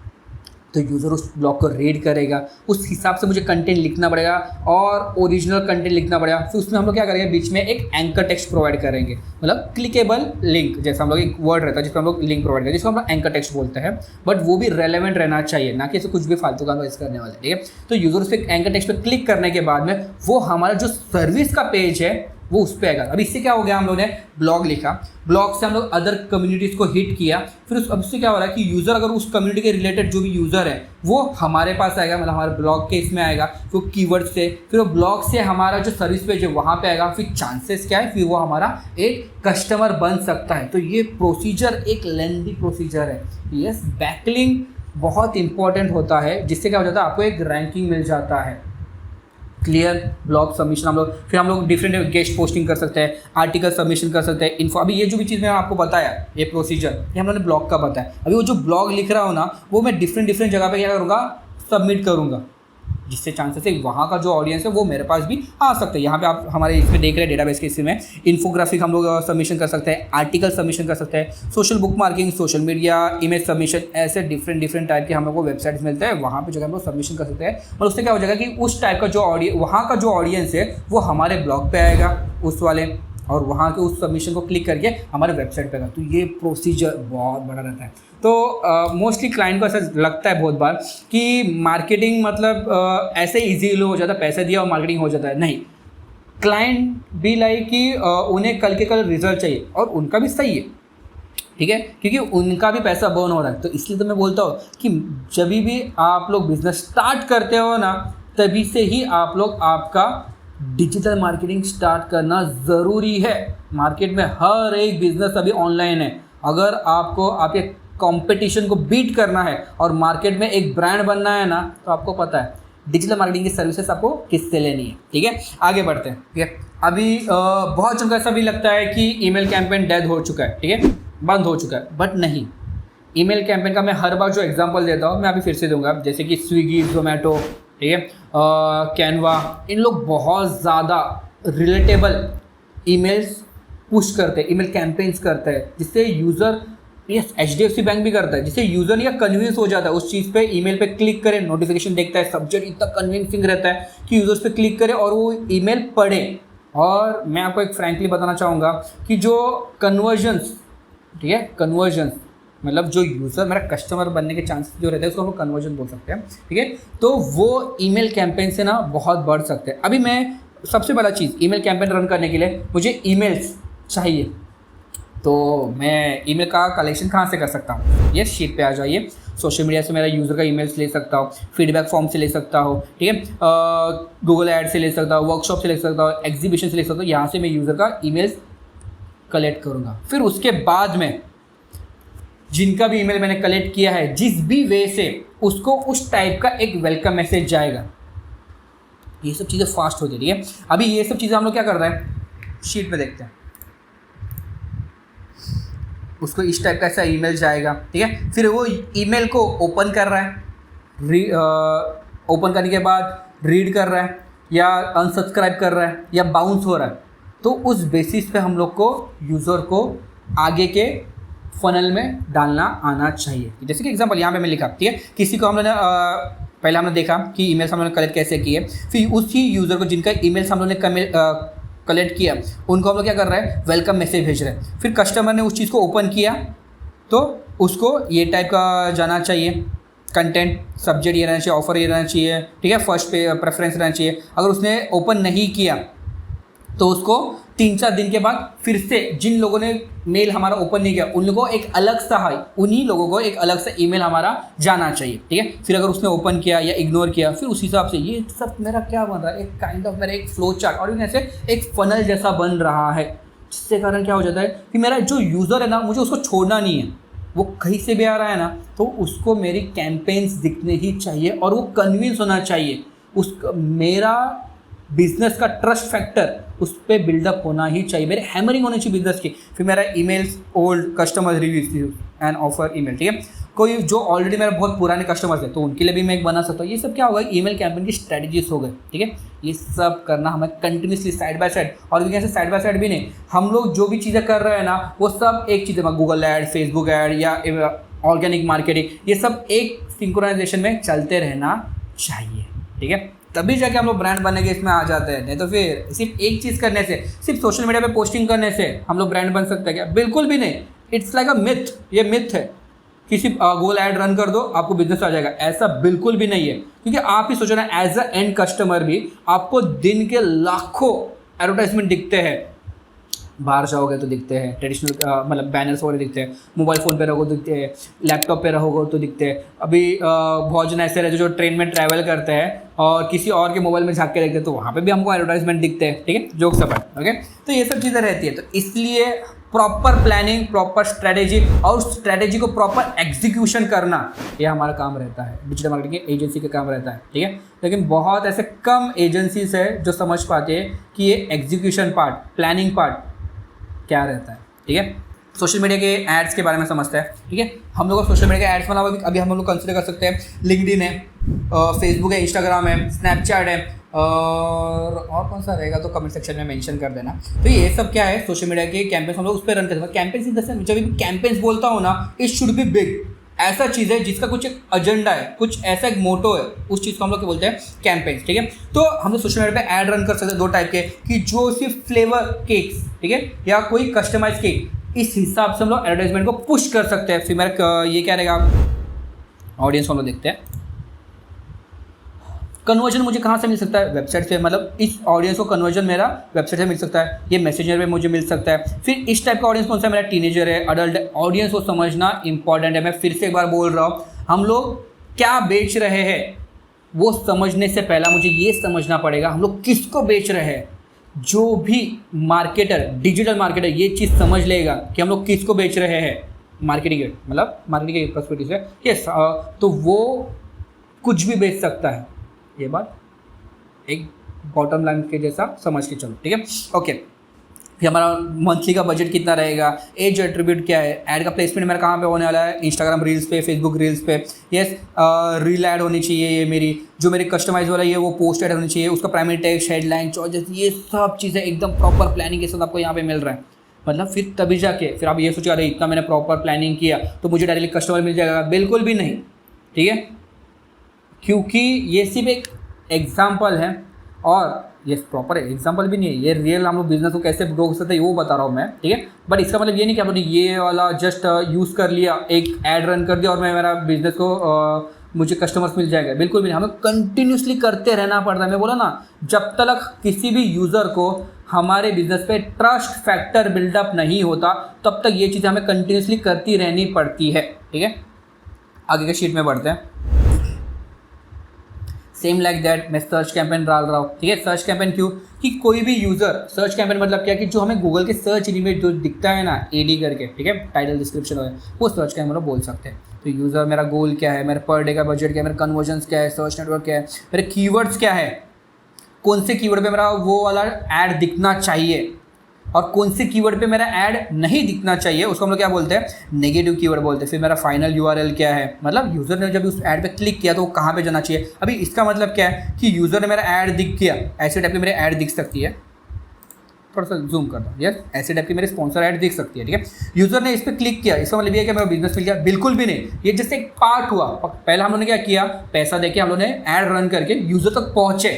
तो यूज़र उस ब्लॉग को रीड करेगा, उस हिसाब से मुझे कंटेंट लिखना पड़ेगा और ओरिजिनल कंटेंट लिखना पड़ेगा। फिर उसमें हम लोग क्या करेंगे, बीच में एक एंकर टेक्स्ट प्रोवाइड करेंगे, मतलब क्लिकेबल लिंक, जैसे हम लोग एक वर्ड रहता है जिसमें हम लोग लिंक प्रोवाइड करेंगे, जिसको हम लोग एंकर टेक्स्ट बोलते हैं। बट वो भी रेलेवेंट रहना चाहिए, ना कि ऐसे कुछ भी फालतू का इस करने वाले, ठीक है। तो यूज़र उस पर एंकर टेक्स्ट पर क्लिक करने के बाद में वो हमारा जो सर्विस का पेज है वो उस पर आएगा। अब इससे क्या हो गया, हम लोग ने ब्लॉग लिखा, ब्लॉग से हम लोग अदर कम्युनिटीज़ को हिट किया, फिर अब उससे क्या हो रहा है कि यूज़र अगर उस कम्युनिटी के रिलेटेड जो भी यूज़र है वो हमारे पास आएगा, मतलब हमारे ब्लॉग के इसमें आएगा, फिर कीवर्ड से, फिर वो ब्लॉग से हमारा जो सर्विस पेज है वहाँ पे आएगा, फिर चांसेस क्या है, फिर वो हमारा एक कस्टमर बन सकता है। तो ये प्रोसीजर एक लेंथी प्रोसीजर है। यस, बैकलिंक बहुत इंपॉर्टेंट होता है, जिससे क्या हो जाता है, आपको एक रैंकिंग मिल जाता है। क्लियर, ब्लॉग सबमिशन हम लोग डिफरेंट गेस्ट पोस्टिंग कर सकते हैं, आर्टिकल सबमिशन कर सकते हैं, इन्फो। अभी ये जो भी चीज़ मैंने आपको बताया, ये प्रोसीजर, ये हम लोगों ने ब्लॉग का बताया। अभी वो जो ब्लॉग लिख रहा हो ना, वो मैं डिफरेंट जगह पे क्या करूँगा, सबमिट करूँगा, जिससे चांसेस है वहाँ का जो ऑडियंस है वो मेरे पास भी आ सकते हैं। यहाँ पे आप हमारे इसमें देख रहे हैं डेटाबेस के इसमें इन्फोग्राफिक हम लोग सबमिशन कर सकते हैं, आर्टिकल सबमिशन कर सकते हैं, social book marking, social media, image submission, ऐसे डिफरेंट टाइप के हम लोग को वेबसाइट्स मिलते हैं, वहाँ पे जो हम लोग सबमिशन कर सकते हैं। और उससे क्या हो जाएगा कि उस टाइप का जो वहाँ का जो ऑडियंस है वो हमारे ब्लॉग पे आएगा उस वाले, और वहाँ के उस सबमिशन को क्लिक करके हमारे वेबसाइट पे आएगा। तो ये प्रोसीजर बहुत बड़ा रहता है। तो मोस्टली क्लाइंट को ऐसा लगता है बहुत बार कि मार्केटिंग मतलब ऐसे इजीली हो जाता है, पैसे दिया और मार्केटिंग हो जाता है। नहीं, क्लाइंट भी लाइक कि उन्हें कल के कल रिजल्ट चाहिए, और उनका भी सही है, ठीक है, क्योंकि उनका भी पैसा बर्न हो रहा है। तो इसलिए तो मैं बोलता हूँ कि जब भी आप लोग बिजनेस स्टार्ट करते हो ना, तभी से ही आप लोग आपका डिजिटल मार्केटिंग स्टार्ट करना ज़रूरी है। मार्केट में हर एक बिजनेस अभी ऑनलाइन है। अगर आपको आपके कंपटीशन को बीट करना है और मार्केट में एक ब्रांड बनना है ना, तो आपको पता है डिजिटल मार्केटिंग की सर्विसेज आपको किससे लेनी है, ठीक है। आगे बढ़ते हैं, ठीक है। अभी बहुत जगह ऐसा भी लगता है कि ईमेल कैंपेन डेड हो चुका है, ठीक है, बंद हो चुका है, बट नहीं। ईमेल कैंपेन का मैं हर बार जो एग्जांपल देता हूँ मैं अभी फिर से दूंगा, जैसे कि स्विगी, जोमेटो, ठीक है, कैनवा, इन लोग बहुत ज़्यादा रिलेटेबल ईमेल्स पुश करते हैं, ईमेल कैंपेन्स करते हैं, जिससे यूज़र, यस, HDFC बैंक भी करता है, जिससे यूज़र या कन्विंस हो जाता है उस चीज़ पे, ईमेल पे क्लिक करे, नोटिफिकेशन देखता है, सब्जेक्ट इतना कन्विंसिंग रहता है कि यूज़र्स पे क्लिक करे और वो ईमेल पढ़े। और मैं आपको एक फ्रैंकली बताना चाहूँगा कि जो कन्वर्जन्स, ठीक है, कन्वर्जन्स मतलब जो यूज़र मेरा कस्टमर बनने के चांसेस जो रहते हैं उसको हम कन्वर्जन बोल सकते हैं, ठीक है। तो वो ईमेल कैंपेन से ना बहुत बढ़ सकते हैं। अभी मैं सबसे बड़ा चीज़, ईमेल कैंपेन रन करने के लिए मुझे ईमेल्स चाहिए, तो मैं ईमेल का कलेक्शन कहाँ से कर सकता हूँ? ये शीट पे आ जाइए। सोशल मीडिया से मेरा यूज़र का ईमेल्स ले सकता हूँ, फीडबैक फॉर्म से ले सकता हूँ, ठीक है, गूगल ऐड से ले सकता हूँ, वर्कशॉप से ले सकता हूँ, एग्जीबिशन से ले सकता हूँ। यहाँ से मैं यूज़र का ईमेल्स कलेक्ट करूँगा। फिर उसके बाद में जिनका भी ईमेल मैंने कलेक्ट किया है, जिस भी वे से, उसको उस टाइप का एक वेलकम मैसेज जाएगा। ये सब चीज़ें फास्ट हो जाती है। अभी ये सब चीज़ें हम लोग क्या कर रहे हैं, शीट पे देखते हैं। उसको इस टाइप का ऐसा ईमेल जाएगा, ठीक है। फिर वो ईमेल को ओपन कर रहा है, ओपन करने के बाद रीड कर रहा है या अनसब्सक्राइब कर रहा है या बाउंस हो रहा है। तो उस बेसिस पे हम लोग को यूज़र को आगे के फनल में डालना आना चाहिए। जैसे कि एग्जांपल यहाँ पे मैं लिखा, ठीक है, किसी को हमने पहले हमने देखा कि ईमेल्स हम लोगों ने कलेक्ट कैसे किए, फिर उसी यूज़र को जिनका ईमेल्स हम लोगों ने कलेक्ट किया उनको हम लोग क्या कर रहे हैं, वेलकम मैसेज भेज रहे हैं। फिर कस्टमर ने उस चीज़ को ओपन किया तो उसको ये टाइप का जाना चाहिए, कंटेंट, सब्जेक्ट ये रहना चाहिए, ऑफर ये रहना चाहिए, ठीक है, फर्स्ट पे प्रेफरेंस रहना चाहिए। अगर उसने ओपन नहीं किया तो उसको 3-4 दिन के बाद फिर से जिन लोगों ने मेल हमारा ओपन नहीं किया उन लोगों को एक अलग सा उन्हीं लोगों को एक अलग सा ईमेल हमारा जाना चाहिए, ठीक है। फिर अगर उसने ओपन किया या इग्नोर किया, फिर उस हिसाब से ये सब मेरा क्या बन रहा है, एक काइंड ऑफ मेरा एक फ्लो चार्ट और ऐसे एक फनल जैसा बन रहा है, जिससे कारण क्या हो जाता है कि मेरा जो यूज़र है ना, मुझे उसको छोड़ना नहीं है। वो कहीं से भी आ रहा है ना, तो उसको मेरी कैंपेन्स दिखने ही चाहिए और वो कन्विंस होना चाहिए। मेरा बिजनेस का ट्रस्ट फैक्टर उस पर बिल्डअप होना ही चाहिए, मेरे हैमरिंग होनी चाहिए बिजनेस की। फिर मेरा emails, old customer reviews and offer email, ठीक है। कोई जो ऑलरेडी मेरे बहुत पुराने कस्टमर्स हैं तो उनके लिए भी मैं एक बना सकता हूँ। ये सब क्या होगा, ईमेल कैंपेन की स्ट्रेटजीज हो गए, ठीक है। ये सब करना हमें कंटिन्यूसली साइड बाय साइड, और कैसे साइड बाय साइड भी नहीं, हम लोग जो भी चीज़ें कर रहे हैं ना वो सब एक चीज़ है, गूगल ऐड, फेसबुक ऐड या ऑर्गेनिक मार्केटिंग, ये सब एक सिंक्रोनाइजेशन में चलते रहना चाहिए, ठीक है। तभी जाके हम लोग ब्रांड बनने के इसमें आ जाते हैं। नहीं तो फिर सिर्फ एक चीज़ करने से, सिर्फ सोशल मीडिया पे पोस्टिंग करने से हम लोग ब्रांड बन सकते हैं क्या? बिल्कुल भी नहीं। इट्स लाइक अ मिथ, ये मिथ है। किसी गूगल ऐड रन कर दो आपको बिजनेस आ जाएगा, ऐसा बिल्कुल भी नहीं है। क्योंकि आप ही सोचो ना, एज अ एंड कस्टमर भी आपको दिन के लाखों एडवर्टाइजमेंट दिखते हैं। बाहर जाओगे तो दिखते हैं, ट्रेडिशनल मतलब बैनर्स वगैरह दिखते हैं, मोबाइल फ़ोन पे रहोगे तो दिखते हैं, लैपटॉप पे रहोगे तो दिखते हैं। अभी बहुत जन ऐसे रहते जो ट्रेन में ट्रैवल करते हैं और किसी और के मोबाइल में झाँक के देखते हैं, तो वहाँ पे भी हमको एडवर्टाइजमेंट दिखते हैं, ठीक है, जोक सब है, ओके। तो ये सब चीज़ें रहती है। तो इसलिए प्रॉपर प्लानिंग, प्रॉपर स्ट्रेटेजी, और स्ट्रेटेजी को प्रॉपर एग्जीक्यूशन करना, ये हमारा काम रहता है, डिजिटल मार्केटिंग एजेंसी का काम रहता है, ठीक है। लेकिन बहुत ऐसे कम एजेंसीज है जो समझ पाते हैं कि ये एग्जीक्यूशन पार्ट, प्लानिंग पार्ट क्या रहता है, ठीक है। सोशल मीडिया के एड्स के बारे में समझते हैं, ठीक है। हम लोग सोशल मीडिया के एड्स में अभी हम लोग कंसिडर कर सकते हैं लिंक्डइन है, फेसबुक है, इंस्टाग्राम है, स्नैपचैट है, और कौन सा रहेगा तो कमेंट सेक्शन में मेंशन कर देना। तो ये सब क्या है, सोशल मीडिया के कैंपेन्स हम लोग उस पर रन करते हैं। कैंपेन्स इन द सेंस, जब भी कैंपेन्स बोलता हूँ ना, इट शुड बी बिग, ऐसा चीज़ है जिसका कुछ एक एजेंडा है, कुछ ऐसा एक मोटो है, उस चीज़ को हम लोग क्या बोलते हैं, कैंपेन्स, ठीक है। तो हम लोग सोशल मीडिया पे ऐड रन कर सकते हैं दो टाइप के, कि जो सिर्फ फ्लेवर केक्स, ठीक है, या कोई कस्टमाइज केक, इस हिसाब से हम लोग एडवर्टाइजमेंट को पुश कर सकते हैं। फिर मेरा ये क्या रहेगा, ऑडियंस हम लोग देखते हैं। कन्वर्जन मुझे कहाँ से मिल सकता है, वेबसाइट से, मतलब इस ऑडियंस को कन्वर्जन मेरा वेबसाइट से मिल सकता है, ये मैसेंजर पे मुझे मिल सकता है। फिर इस टाइप का ऑडियंस कौन सा है, मेरा टीनेजर है, अडल्ट है, ऑडियंस को समझना इंपॉर्टेंट है। मैं फिर से एक बार बोल रहा हूँ, हम लोग क्या बेच रहे हैं वो समझने से पहला मुझे ये समझना पड़ेगा हम लोग किसको बेच रहे हैं। जो भी मार्केटर, डिजिटल मार्केटर ये चीज़ समझ लेगा कि हम लोग किसको बेच रहे हैं, मार्केटिंग के मतलब मार्केटिंग के पर्सपेक्टिव से, यस, तो वो कुछ भी बेच सकता है। ये बात एक बॉटम लाइन के जैसा समझ के चलो, ठीक है, ओके। फिर हमारा मंथली का बजट कितना रहेगा, एज एट्रीब्यूट क्या है, ऐड का प्लेसमेंट मेरा कहाँ पे होने वाला है, इंस्टाग्राम रील्स पे, फेसबुक रील्स पे, यस, रील ऐड होनी चाहिए, ये मेरी जो मेरी कस्टमाइज वाला ये वो पोस्ट ऐड होनी चाहिए, उसका प्राइमरी टेक्स्ट, हेडलाइन, चॉइसेस, ये सब चीज़ें एकदम प्रॉपर प्लानिंग के साथ आपको यहाँ पे मिल रहा है। मतलब फिर तभी जाके फिर आप ये सोचिए, अरे इतना मैंने प्रॉपर प्लानिंग किया तो मुझे डायरेक्टली कस्टमर मिल जाएगा, बिल्कुल भी नहीं, ठीक है। क्योंकि ये सिर्फ एक एग्जाम्पल है, और ये प्रॉपर एग्जाम्पल भी नहीं है, ये रियल हम लोग बिजनेस को कैसे ग्रो कर सकते हैं वो बता रहा हूँ मैं, ठीक है। बट इसका मतलब ये नहीं कि आपने ये वाला जस्ट यूज़ कर लिया, एक ऐड रन कर दिया और मैं मेरा बिजनेस को मुझे कस्टमर्स मिल जाएगा, बिल्कुल भी नहीं। हमें कंटिन्यूसली करते रहना पड़ता है। मैं बोला ना, जब तक किसी भी यूज़र को हमारे बिजनेस पे ट्रस्ट फैक्टर बिल्डअप नहीं होता तब तक ये चीज़ें हमें कंटिन्यूसली करती रहनी पड़ती है, ठीक है। आगे के शीट में बढ़ते हैं। सेम लाइक दैट मैं सर्च कैंपेन डाल रहा हूँ, ठीक है। सर्च कैंपेन क्यों, कि कोई भी यूज़र, सर्च कैंपेन मतलब क्या, कि जो हमें गूगल के सर्च इंजन में जो दिखता है ना, एडी करके, ठीक है, टाइटल डिस्क्रिप्शन वगैरह, वो सर्च कैंपेन बोल सकते हैं। तो यूज़र, मेरा गोल क्या है, मेरा पर डे का बजट क्या है, मेरा कन्वर्जन्स क्या है, सर्च नेटवर्क क्या है, मेरे कीवर्ड्स क्या है, कौन से कीवर्ड पे मेरा वो वाला ऐड दिखना चाहिए और कौन से कीवर्ड पे मेरा ऐड नहीं दिखना चाहिए, उसको हम लोग क्या बोलते हैं, नेगेटिव कीवर्ड बोलते हैं। फिर मेरा फाइनल यूआरएल क्या है, मतलब यूज़र ने जब उस ऐड पे क्लिक किया तो वो कहाँ पे जाना चाहिए। अभी इसका मतलब क्या है कि यूज़र ने मेरा ऐड दिख किया, ऐसे टाइप की मेरी ऐड दिख सकती है, थोड़ा सा जूम करता हूँ, यस, ऐसे टाइप की मेरी स्पॉन्सर ऐड दिख सकती है, ठीक है। यूज़र ने इस पर क्लिक किया, इसका मतलब ये है कि मेरा बिजनेस मिल गया, बिल्कुल भी नहीं। ये जैसे एक पार्ट हुआ, पहले हम लोगों ने क्या किया, पैसा देके हम लोगों ने ऐड रन करके यूज़र तक पहुँचे,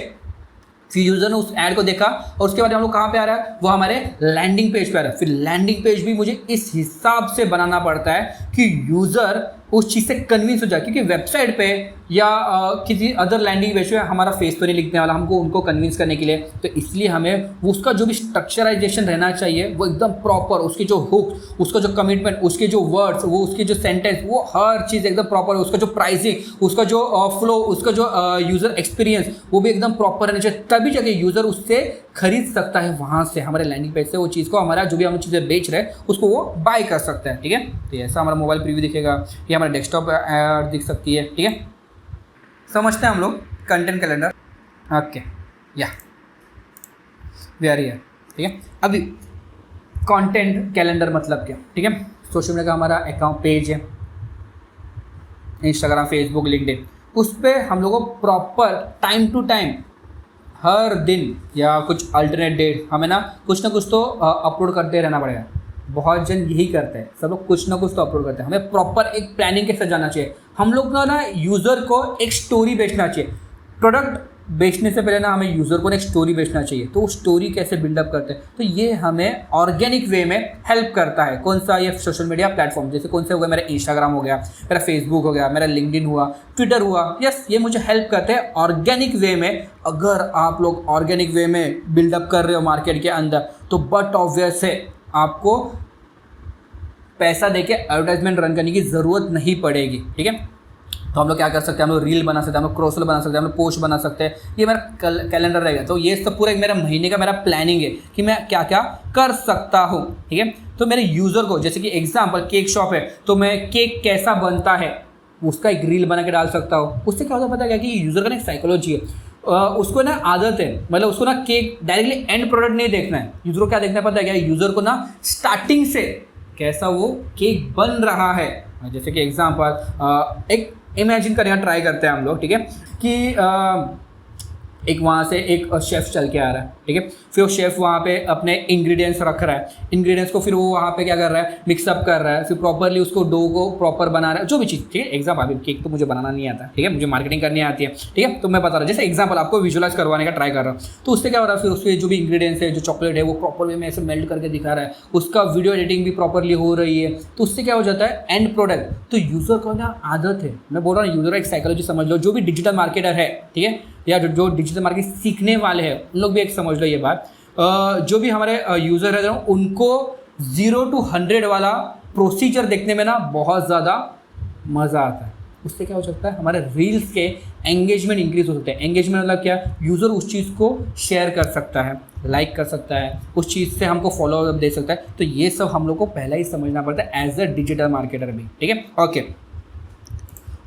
फिर यूज़र ने उस ऐड को देखा और उसके बाद हम लोग कहाँ पे आ रहा है, वो हमारे लैंडिंग पेज पे आ रहा है। फिर लैंडिंग पेज भी मुझे इस हिसाब से बनाना पड़ता है कि यूज़र उस चीज़ से कन्विंस हो जाए, क्योंकि वेबसाइट पे या किसी अदर लैंडिंग पेज पे हमारा फेस तो नहीं लिखने वाला हमको उनको कन्विंस करने के लिए। तो इसलिए हमें उसका जो भी स्ट्रक्चराइजेशन रहना चाहिए वो एकदम प्रॉपर, उसकी जो हुक, उसका जो कमिटमेंट, उसके जो वर्ड्स, वो उसके जो सेंटेंस, वो हर चीज़ एकदम प्रॉपर, उसका जो प्राइसिंग, उसका जो फ्लो, उसका जो यूज़र एक्सपीरियंस, वो भी एकदम प्रॉपर रहना चाहिए। तभी जाके यूज़र उससे खरीद सकता है, वहाँ से हमारे लैंडिंग पेज से वो चीज़ को, हमारा जो भी हम चीज़ें बेच रहे हैं उसको वो बाय कर सकता है, ठीक है। तो ऐसा हमारा मोबाइल प्रीव्यू दिखेगा, ये हमारा डेस्कटॉप ऐड दिख सकती है, ठीक है। समझते हैं हम लोग कंटेंट कैलेंडर, ओके, या वी आर हियर, ठीक है। अभी कंटेंट कैलेंडर मतलब क्या, ठीक है। सोशल मीडिया का हमारा अकाउंट पेज है, इंस्टाग्राम, फेसबुक, लिंक्डइन, उस पर हम लोगों को प्रॉपर टाइम टू टाइम हर दिन या कुछ अल्टरनेट डेट हमें ना कुछ तो अपलोड करते रहना पड़ेगा। बहुत जन यही करते हैं, सब लोग कुछ ना कुछ तो अपलोड करते हैं। हमें प्रॉपर एक प्लानिंग के साथ जाना चाहिए। हम लोग का ना यूज़र को एक स्टोरी बेचना चाहिए। प्रोडक्ट बेचने से पहले ना हमें यूज़र को एक स्टोरी बेचना चाहिए। तो वो स्टोरी कैसे बिल्डअप करते हैं, तो ये हमें ऑर्गेनिक वे में हेल्प करता है। कौन सा, ये सोशल मीडिया प्लेटफॉर्म, जैसे कौन से हो गया, मेरा इंस्टाग्राम हो गया, मेरा फेसबुक हो गया, मेरा लिंक्डइन हुआ, ट्विटर हुआ, यस, ये मुझे हेल्प करते हैं ऑर्गेनिक वे में। अगर आप लोग ऑर्गेनिक वे में बिल्डअप कर रहे हो मार्केट के अंदर, तो बट ऑब्वियस है आपको पैसा देके एडवर्टाइजमेंट रन करने की ज़रूरत नहीं पड़ेगी, ठीक है। तो हम लोग क्या कर सकते हैं, हम लोग रील बना सकते हैं, हम लोग क्रोसल बना सकते हैं, हम लोग पोस्ट बना सकते हैं। ये मेरा कैलेंडर रहेगा। तो ये सब पूरा एक मेरा महीने का मेरा प्लानिंग है कि मैं क्या क्या कर सकता हूँ, ठीक है। तो मेरे यूज़र को, जैसे कि एग्जांपल केक शॉप है, तो मैं केक कैसा बनता है उसका एक रील बना के डाल सकता हूँ। उससे क्या होता है पता है क्या, कि यूज़र का ना एक साइकोलॉजी है, उसको ना आदत है, मतलब उसको ना केक डायरेक्टली एंड प्रोडक्ट नहीं देखना है। यूज़र को क्या देखना है पता है क्या, यूज़र को ना स्टार्टिंग से कैसा वो केक बन रहा है। जैसे कि एग्जांपल एक इमेजिन करने का ट्राई करते हैं हम लोग, ठीक है, कि एक वहाँ से एक शेफ़ चल के आ रहा है, ठीक है। फिर वो शेफ़ वहाँ पे अपने इंग्रेडिएंट्स रख रहा है, इंग्रेडिएंट्स को फिर वो वहाँ पे क्या कर रहा है, मिक्सअप कर रहा है, फिर प्रॉपरली उसको डो को प्रॉपर बना रहा है, जो भी चीज़, ठीक है। एग्जाम्पल, अभी केक तो मुझे बनाना नहीं आता, ठीक है, मुझे मार्केटिंग करनी आती है, ठीक है। तो मैं बता रहा हूँ, जैसे एग्जाम्पल आपको विजुअलाइज करवाने का ट्राई कर रहा हूँ। तो उससे क्या हो रहा है, फिर उसके जो भी इंग्रेडिएंट्स है, जो चॉकलेट है, वो प्रॉपर वे में ऐसे मेल्ट करके दिखा रहा है, उसका वीडियो एडिटिंग भी प्रॉपरली हो रही है। तो उससे क्या हो जाता है, एंड प्रोडक्ट। तो यूज़र को ना आदत है, मैं बोल रहा हूँ यूज़र एक साइकोलॉजी समझ लो। जो भी डिजिटल मार्केटर है, ठीक है, या जो डिजिटल मार्केट सीखने वाले हैं, उन लोग भी एक समझ लो ये बात। जो भी हमारे यूज़र है उनको 0 to 100 वाला प्रोसीजर देखने में ना बहुत ज़्यादा मज़ा आता है। उससे क्या हो सकता है, हमारे रील्स के एंगेजमेंट इंक्रीज हो सकते हैं। एंगेजमेंट मतलब क्या, यूज़र उस चीज़ को शेयर कर सकता है, लाइक कर सकता है, उस चीज़ से हमको फॉलो अप दे सकता है। तो ये सब हम लोग को पहले ही समझना पड़ता है एज अ डिजिटल मार्केटर भी, ठीक है। ओके,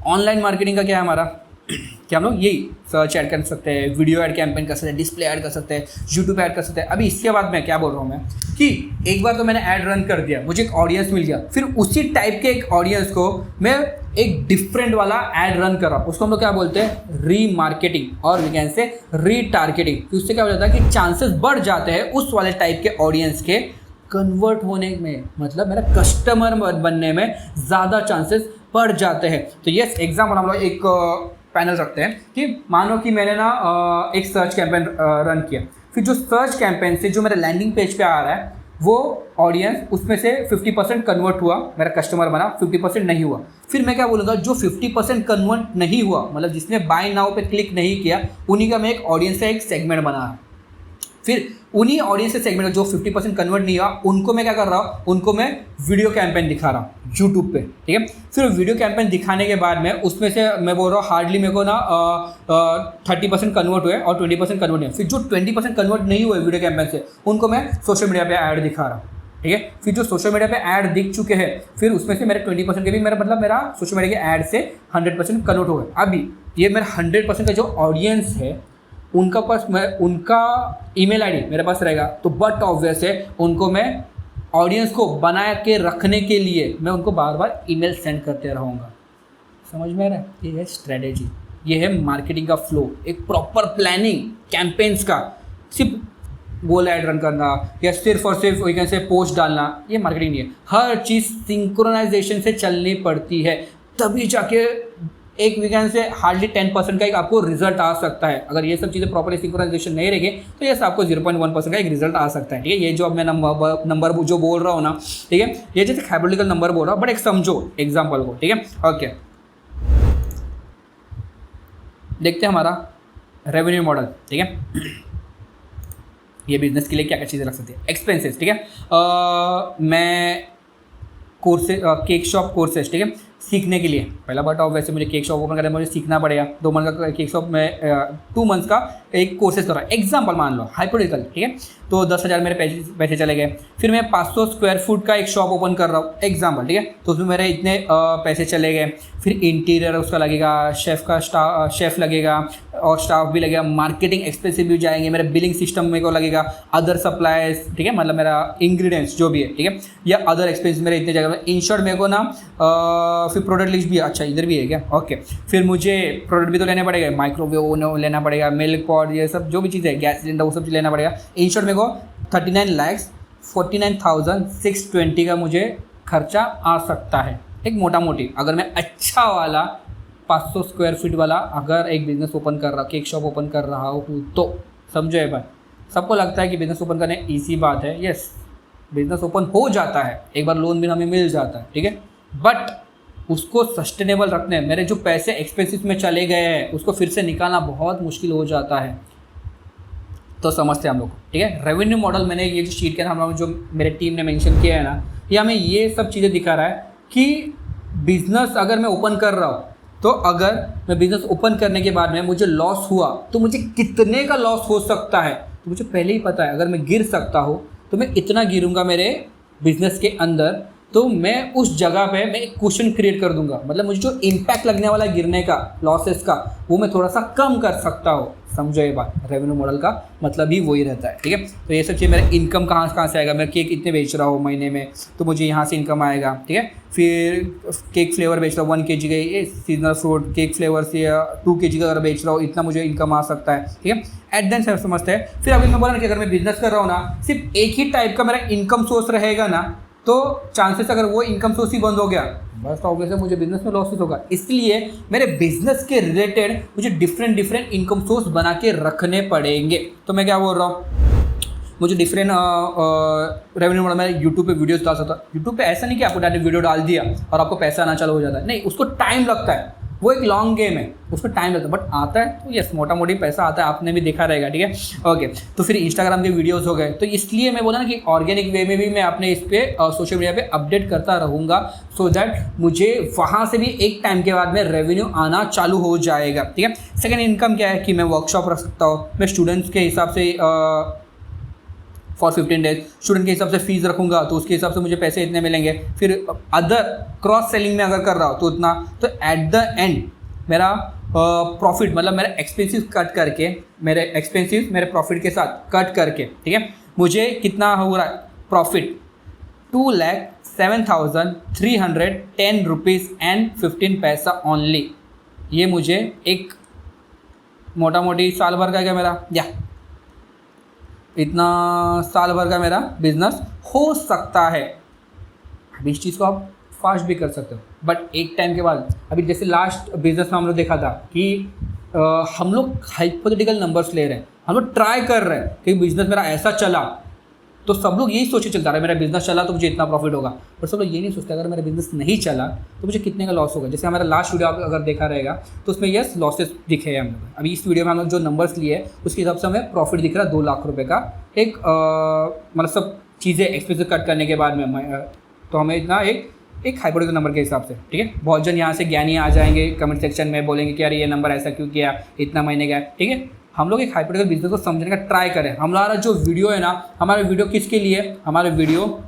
ऑनलाइन मार्केटिंग का क्या है हमारा, कि हम लोग यही सर्च ऐड कर सकते हैं, वीडियो ऐड कैंपेन कर सकते हैं, डिस्प्ले ऐड कर सकते हैं, यूट्यूब ऐड कर सकते हैं। अभी इसके बाद मैं क्या बोल रहा हूँ मैं, कि एक बार तो मैंने ऐड रन कर दिया, मुझे एक ऑडियंस मिल गया, फिर उसी टाइप के एक ऑडियंस को मैं एक डिफरेंट वाला ऐड रन कर रहा हूँ। उसको हम लोग क्या बोलते हैं, रीमार्केटिंग, और वी कैन से रीटारगेटिंग। उससे क्या हो जाता है कि चांसेस बढ़ जाते हैं उस वाले टाइप के ऑडियंस के कन्वर्ट होने में, मतलब मेरा कस्टमर बनने में ज़्यादा चांसेस बढ़ जाते हैं। तो यस, एग्जाम्पल हम लोग एक पैनल रखते हैं कि मानो कि मैंने ना एक सर्च कैंपेन रन किया, फिर जो सर्च कैंपेन से जो मेरे लैंडिंग पेज पे आ रहा है, वो ऑडियंस उसमें से 50% कन्वर्ट हुआ, मेरा कस्टमर बना, 50% नहीं हुआ। फिर मैं क्या बोलूँगा, जो 50% कन्वर्ट नहीं हुआ, मतलब जिसने बाय नाउ पे क्लिक नहीं किया, उन्हीं का मैं एक ऑडियंस का एक सेगमेंट बना रहा। फिर उन्हीं ऑडियंस से सेगमेंट जो 50% कन्वर्ट नहीं हुआ, उनको मैं क्या कर रहा हूँ, उनको मैं वीडियो कैंपेन दिखा रहा हूँ यूट्यूब पे, ठीक है। फिर वीडियो कैंपेन दिखाने के बाद में उसमें से मैं बोल रहा हूँ हार्डली मेरे को ना 30% कन्वर्ट हुए और 20% कन्वर्ट नहीं। फिर जो 20% कन्वर्ट नहीं हुए वीडियो कैंपेन से, उनको मैं सोशल मीडिया पे ऐड दिखा रहा हूँ, ठीक है। फिर जो सोशल मीडिया पे ऐड दिख चुके हैं, फिर उसमें से मेरे 20% के भी मेरा सोशल मीडिया के ऐड से 100% कन्वर्ट हो गए। अभी ये मेरा 100% का जो ऑडियंस है, उनका पास उनका ईमेल आईडी मेरे पास रहेगा। तो बट ऑब्वियस है, उनको मैं ऑडियंस को बना के रखने के लिए मैं उनको बार बार ईमेल सेंड करते रहूँगा। समझ में आ रहा है, ये है स्ट्रेटेजी, ये है मार्केटिंग का फ्लो, एक प्रॉपर प्लानिंग कैंपेन्स का। सिर्फ गोल ऐड रन करना या सिर्फ और सिर्फ वी कैन से पोस्ट डालना, ये मार्केटिंग नहीं है। हर चीज़ सिंक्रोनाइजेशन से चलनी पड़ती है, तभी जाके एक वी कैन से हार्डली 10% का एक आपको रिजल्ट आ सकता है। अगर ये सब चीज़ें प्रॉपरली सिंक्रोनाइजेशन नहीं रहेगी, तो ये आपको 0.1% का एक रिजल्ट आ सकता है, ठीक है। ये जो अब मैं नंबर जो बोल रहा हूँ ना, ठीक है, ये जैसे हाइपोथेटिकल नंबर बोल रहा हूँ, बट एक समझो एग्जाम्पल को, ठीक है। ओके, देखते हैं हमारा रेवेन्यू मॉडल, ठीक है। ये बिजनेस के लिए क्या क्या चीज़ें रख सकती है, एक्सपेंसेस, ठीक है। मैं कोर्सेज, केक शॉप कोर्सेज, ठीक है, सीखने के लिए। पहला पार्ट ऑफ वैसे मुझे केक शॉप ओपन करने में मुझे सीखना पड़ेगा। 2 मंथ का केक शॉप में 2 मंथ्स का एक कोर्सेज कर रहा है, एग्जाम्पल मान लो हाइपोथेटिकल, ठीक है। तो 10,000 मेरे पैसे चले गए। फिर मैं 500 स्क्वायर फुट का एक शॉप ओपन कर रहा हूँ, एग्जाम्पल, ठीक है। तो उसमें मेरे इतने पैसे चले गए। फिर इंटीरियर उसका लगेगा, शेफ़ लगेगा और स्टाफ भी लगेगा, मार्केटिंग एक्सपेंसिव भी जाएंगे, मेरा बिलिंग सिस्टम मेरे को लगेगा, अदर सप्लायर्स, ठीक है, मतलब मेरा इंग्रेडिएंट्स जो भी है, ठीक है, या अदर एक्सपेंस मेरे इतने जगह में। इन शॉर्ट मेरे को ना फिर प्रोडक्ट लिस्ट भी, अच्छा इधर भी है क्या, ओके। फिर मुझे प्रोडक्ट भी तो लेने पड़ेगा, माइक्रोवेव लेना पड़ेगा, मिल्क पॉट, ये सब जो भी चीज़ है, गैस सिलेंडर, वो सब चीज़ लेना पड़ेगा। इन शॉर्ट मेरे को 39,49,620 का मुझे खर्चा आ सकता है, एक मोटा मोटी, अगर मैं अच्छा वाला 500 स्क्वायर फीट वाला अगर एक बिज़नेस ओपन कर रहा, केक शॉप ओपन कर रहा हूँ तो। समझो ये बात। सबको लगता है कि बिज़नेस ओपन करने ईजी बात है, यस बिज़नेस ओपन हो जाता है, एक बार लोन भी हमें मिल जाता है, ठीक है, बट उसको सस्टेनेबल रखने, मेरे जो पैसे एक्सपेंसिस में चले गए हैं उसको फिर से निकालना बहुत मुश्किल हो जाता है। तो समझते हैं हम लोग, ठीक है। रेवेन्यू मॉडल मैंने ये जो शीट के हम लोग जो मेरे टीम ने मेंशन किया है ना, ये हमें ये सब चीज़ें दिखा रहा है कि बिज़नेस अगर मैं ओपन कर रहा हूँ तो अगर मैं बिज़नेस ओपन करने के बाद में मुझे लॉस हुआ तो मुझे कितने का लॉस हो सकता है, तो मुझे पहले ही पता है। अगर मैं गिर सकता हूँ तो मैं इतना गिरूंगा मेरे बिजनेस के अंदर, तो मैं उस जगह पे मैं एक क्वेश्चन क्रिएट कर दूंगा, मतलब मुझे जो इम्पैक्ट लगने वाला गिरने का, लॉसेस का, वो मैं थोड़ा सा कम कर सकता हूँ। समझो ये बात, रेवेन्यू मॉडल का मतलब ही वही रहता है, ठीक है। तो ये सब चीज़, मेरा इनकम कहाँ से आएगा, मैं केक इतने बेच रहा हूँ महीने में तो मुझे यहाँ से इनकम आएगा, ठीक है। फिर केक फ्लेवर बेच रहा हूँ 1 kg का, ये सीजनल फ्रूट केक फ्लेवर से 2 kg का अगर बेच रहा हूँ, इतना मुझे इनकम आ सकता है, ठीक है। एट देन सब समझते हैं। फिर अगर मैं बोला ना कि अगर मैं बिजनेस कर रहा हूँ ना, सिर्फ एक ही टाइप का मेरा इनकम सोर्स रहेगा ना, तो चांसेस अगर वो इनकम सोर्स ही बंद हो गया बस तो ऑब्वियसली मुझे बिजनेस में लॉसेस होगा। इसलिए मेरे बिजनेस के रिलेटेड मुझे डिफरेंट इनकम सोर्स बना के रखने पड़ेंगे। तो मैं क्या बोल रहा हूँ, मुझे डिफरेंट रेवेन्यू मॉडल में यूट्यूब पे वीडियोस डाल सकता हूँ। यूट्यूब पे ऐसा नहीं कि आपको डायरेक्ट वीडियो डाल दिया और आपको पैसा आना चालू हो जाता है, नहीं, उसको टाइम लगता है, वो एक लॉन्ग गेम है, उसमें टाइम लगता है, बट आता है तो यस मोटा मोटी पैसा आता है, आपने भी देखा रहेगा, ठीक है, ओके। तो फिर इंस्टाग्राम के वीडियोस हो गए, तो इसलिए मैं बोला ना कि ऑर्गेनिक वे में भी मैं अपने इस पे सोशल मीडिया पे अपडेट करता रहूँगा, सो दैट मुझे वहाँ से भी एक टाइम के बाद में रेवेन्यू आना चालू हो जाएगा, ठीक है। सेकेंड इनकम क्या है कि मैं वर्कशॉप रख सकता हूँ, मैं स्टूडेंट्स के हिसाब से फॉर 15 डेज स्टूडेंट के हिसाब से फीस रखूँगा तो उसके हिसाब से मुझे पैसे इतने मिलेंगे। फिर अदर क्रॉस सेलिंग में अगर कर रहा हूँ तो उतना, तो एट द एंड मेरा प्रॉफिट, मतलब मेरा एक्सपेंसिव कट करके, मेरे प्रॉफिट के साथ कट करके, ठीक है, मुझे कितना हो रहा है प्रॉफिट, 2,07,310 रुपीज़ एंड 15 पैसा ओनली। ये मुझे एक मोटा मोटी साल भर का क्या मेरा, या इतना साल भर का मेरा बिजनेस हो सकता है। अभी इस चीज़ को आप फास्ट भी कर सकते हो, बट एक टाइम के बाद, अभी जैसे लास्ट बिजनेस में हम लोग देखा था कि हम लोग हाइपोथेटिकल नंबर्स ले रहे हैं, हम लोग ट्राई कर रहे हैं कि बिजनेस मेरा ऐसा चला, तो सब लोग यही सोच के चलता रहा, मेरा बिजनेस चला तो मुझे इतना प्रॉफिट होगा, पर सब लोग ये नहीं सोचते अगर मेरा बिजनेस नहीं चला तो मुझे कितने का लॉस होगा। जैसे हमारा लास्ट वीडियो आप अगर देखा रहेगा तो उसमें यस लॉसेस दिखे हैं हम लोग। अभी इस वीडियो में हम लोग जो नंबर्स लिए उसके हिसाब से हमें प्रॉफिट दिख रहा है 2 लाख रुपये का, एक मतलब सब चीज़ें एक्सपेंसिव कट करने के बाद में, तो हमें इतना एक हाइपोथेटिकल नंबर के हिसाब से, ठीक है। बहुत जन यहाँ से ज्ञानी आ जाएंगे कमेंट सेक्शन में, बोलेंगे कि यार ये नंबर ऐसा क्यों किया, इतना महीने का, ठीक है। हम लोग एक हाइपोथेटिकल बिजनेस को समझने का ट्राई करें। हमारा जो वीडियो है ना, हमारा वीडियो किसके लिए, हमारे वीडियो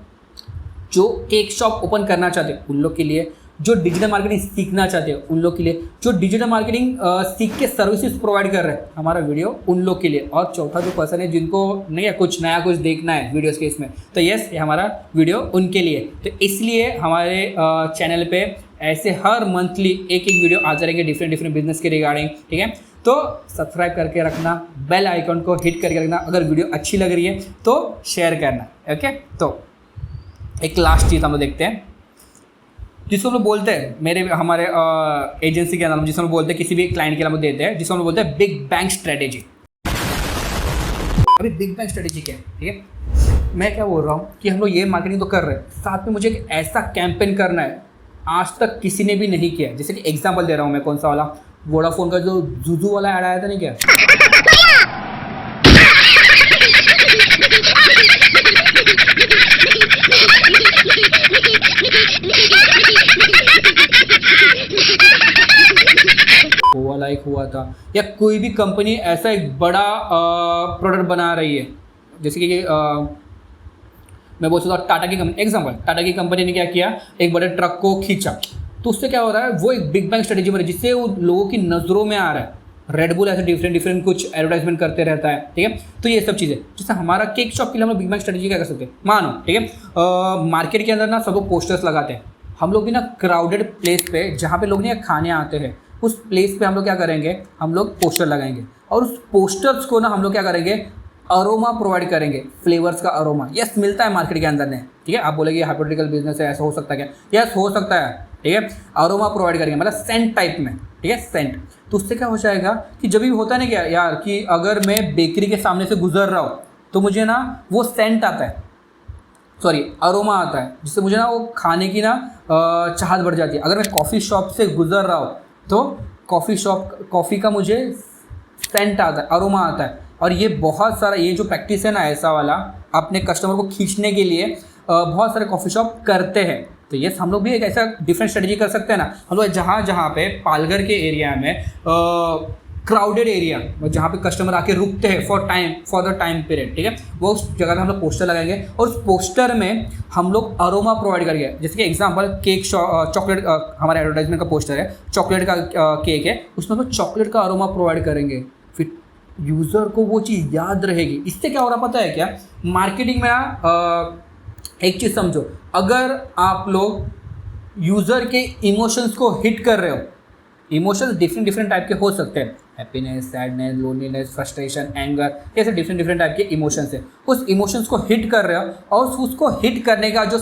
जो केक शॉप ओपन करना चाहते हैं उन लोग के लिए, जो डिजिटल मार्केटिंग सीखना चाहते हैं उन लोग के लिए, जो डिजिटल मार्केटिंग सीख के सर्विसेज प्रोवाइड कर रहे हैं, हमारा वीडियो उन लोग के लिए, और चौथा जो पर्सन है जिनको नहीं है कुछ नया कुछ देखना है वीडियोस के इसमें, तो यस ये हमारा वीडियो उनके लिए। तो इसलिए हमारे चैनल पे ऐसे हर मंथली एक वीडियो आते रहेंगे डिफरेंट बिजनेस के रिगार्डिंग, ठीक है। तो सब्सक्राइब करके रखना, बेल आइकन को हिट करके रखना, अगर वीडियो अच्छी लग रही है तो शेयर करना, ओके। तो एक लास्ट चीज़ हम लोग देखते हैं जिसको हम लोग बोलते हैं, हमारे एजेंसी के नाम जिसको हम बोलते हैं, किसी भी क्लाइंट के नाम देते हैं, जिसको हम लोग बोलते हैं बिग बैंग स्ट्रेटेजी। अभी बिग बैंग स्ट्रेटेजी क्या है, ठीक है। मैं क्या बोल रहा हूँ कि हम लोग ये मार्केटिंग तो कर रहे हैं, साथ में मुझे एक ऐसा कैंपेन करना है आज तक किसी ने भी नहीं किया। जैसे कि एग्जांपल दे रहा हूँ मैं, कौन सा वाला, वोडाफोन का जो जुजू वाला ऐड आया था नहीं क्या, या कोई भी कंपनी ऐसा एक बड़ा प्रोडक्ट बना रही है, जैसे कि मैं बोल सकता हूँ टाटा की कंपनी, एग्जाम्पल टाटा की कंपनी ने क्या किया, एक बड़े ट्रक को खींचा, तो उससे क्या हो रहा है, वो एक बिग बैंग स्ट्रेटेजी बनी जिससे वो लोगों की नज़रों में आ रहा है। रेडबुल ऐसे डिफरेंट कुछ एडवर्टाइजमेंट करते रहता है, ठीक है। तो ये सब चीज़ें, जैसे हमारा केक शॉप के लिए हम लोग बिग बैंग स्ट्रेटेजी क्या कर सकते हैं, मानो ठीक है, मार्केट के अंदर ना सब लोग पोस्टर्स लगाते हैं, हम लोग भी ना क्राउडेड प्लेस पे जहाँ पे लोग नहीं खाने आते हैं, उस प्लेस पे हम लोग क्या करेंगे, हम लोग पोस्टर लगाएंगे और उस पोस्टर्स को ना हम लोग क्या करेंगे, अरोमा प्रोवाइड करेंगे, फ्लेवर्स का अरोमा। यस, मिलता है मार्केट के अंदर ने, ठीक है। आप बोलेंगे हाइपोथेटिकल बिजनेस है, ऐसा हो सकता है क्या, यस हो सकता है, ठीक है। अरोमा प्रोवाइड करेंगे मतलब सेंट टाइप में, ठीक है, सेंट। तो उससे क्या हो जाएगा कि जब भी होता है ना क्या यार, कि अगर मैं बेकरी के सामने से गुजर रहा हूँ तो मुझे ना वो सेंट आता है, सॉरी अरोमा आता है, जिससे मुझे ना वो खाने की ना चाहत बढ़ जाती है। अगर मैं कॉफ़ी शॉप से गुजर रहा हूँ तो कॉफ़ी का मुझे सेंट आता है, अरोमा आता है। और ये बहुत सारा, ये जो प्रैक्टिस है ना ऐसा वाला, अपने कस्टमर को खींचने के लिए बहुत सारे कॉफ़ी शॉप करते हैं। तो ये हम लोग भी एक ऐसा डिफरेंट स्ट्रेटजी कर सकते हैं ना, हम लोग जहाँ पे पालघर के एरिया में क्राउडेड एरिया, जहाँ पे कस्टमर आके रुकते हैं फॉर द टाइम पीरियड, ठीक है, वो उस जगह पे हम लोग पोस्टर लगाएंगे और उस पोस्टर में हम लोग अरोमा प्रोवाइड करेंगे। जैसे कि एग्जांपल केक चॉकलेट, हमारा एडवर्टाइजमेंट का पोस्टर है, चॉकलेट का केक है, उसमें हम लोग चॉकलेट का अरोमा प्रोवाइड करेंगे, फिर यूज़र को वो चीज़ याद रहेगी। इससे क्या हो रहा पता है क्या, मार्केटिंग में एक चीज़ समझो, अगर आप लोग यूज़र के इमोशंस को हिट कर रहे हो, इमोशंस डिफरेंट टाइप के हो सकते हैं, happiness, sadness, loneliness, frustration, anger, ऐसे डिफरेंट टाइप के इमोशंस है। उस इमोशंस को हिट कर रहे हो और उसको हिट करने का जो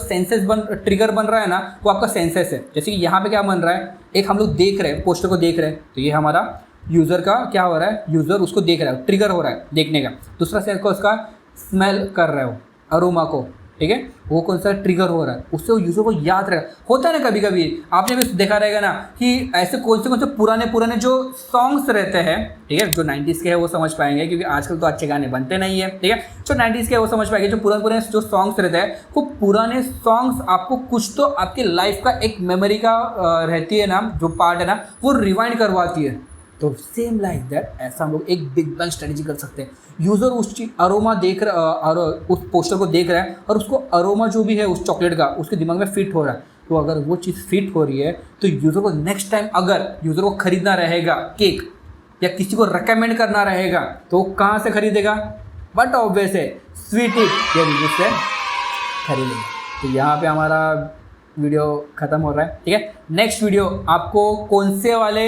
ट्रिगर बन रहा है ना, वो आपका सेंसेस है। जैसे कि यहाँ पे क्या बन रहा है, एक हम लोग देख रहे हैं, पोस्टर को देख रहे हैं, तो ये हमारा यूज़र का क्या हो रहा है, यूज़र उसको देख रहा है, ट्रिगर हो रहा है देखने का। दूसरा सेंस को उसका स्मेल कर रहे हो, अरोमा को, ठीक है, वो कौन सा ट्रिगर हो रहा है, उससे वो यूज़र को याद रहेगा। होता है ना कभी कभी आपने भी देखा रहेगा ना कि ऐसे कौन से पुराने जो सॉन्ग्स रहते हैं, ठीक है, जो 90s के हैं वो समझ पाएंगे, क्योंकि आजकल तो अच्छे गाने बनते नहीं है, ठीक है। जो 90s के हैं वो समझ पाएंगे, जो पुराने जो सॉन्ग्स रहते हैं, वो पुराने सॉन्ग्स आपको कुछ तो आपके लाइफ का एक मेमोरी का रहती है ना, जो पार्ट है ना, वो रिवाइंड करवाती है। तो सेम लाइक दैट, ऐसा हम लोग एक बिग बैंग स्ट्रेटजी कर सकते हैं। यूज़र उस चीज अरोमा देख रहा, और उस पोस्टर को देख रहा है और उसको अरोमा जो भी है उस चॉकलेट का उसके दिमाग में फिट हो रहा है। तो अगर वो चीज़ फिट हो रही है तो यूज़र को नेक्स्ट टाइम अगर यूज़र को खरीदना रहेगा केक, या किसी को रिकमेंड करना रहेगा, तो वो कहाँ से खरीदेगा, बट ऑब्वियस है स्वीट इट या बिजनेस से खरीदेगा। तो यहाँ पे हमारा वीडियो ख़त्म हो रहा है, ठीक है। नेक्स्ट वीडियो आपको कौन से वाले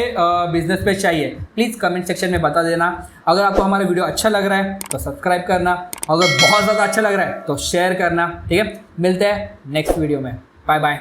बिजनेस पे चाहिए, प्लीज़ कमेंट सेक्शन में बता देना। अगर आपको हमारा वीडियो अच्छा लग रहा है तो सब्सक्राइब करना, अगर बहुत ज़्यादा अच्छा लग रहा है तो शेयर करना, ठीक है। मिलते हैं नेक्स्ट वीडियो में, बाय बाय।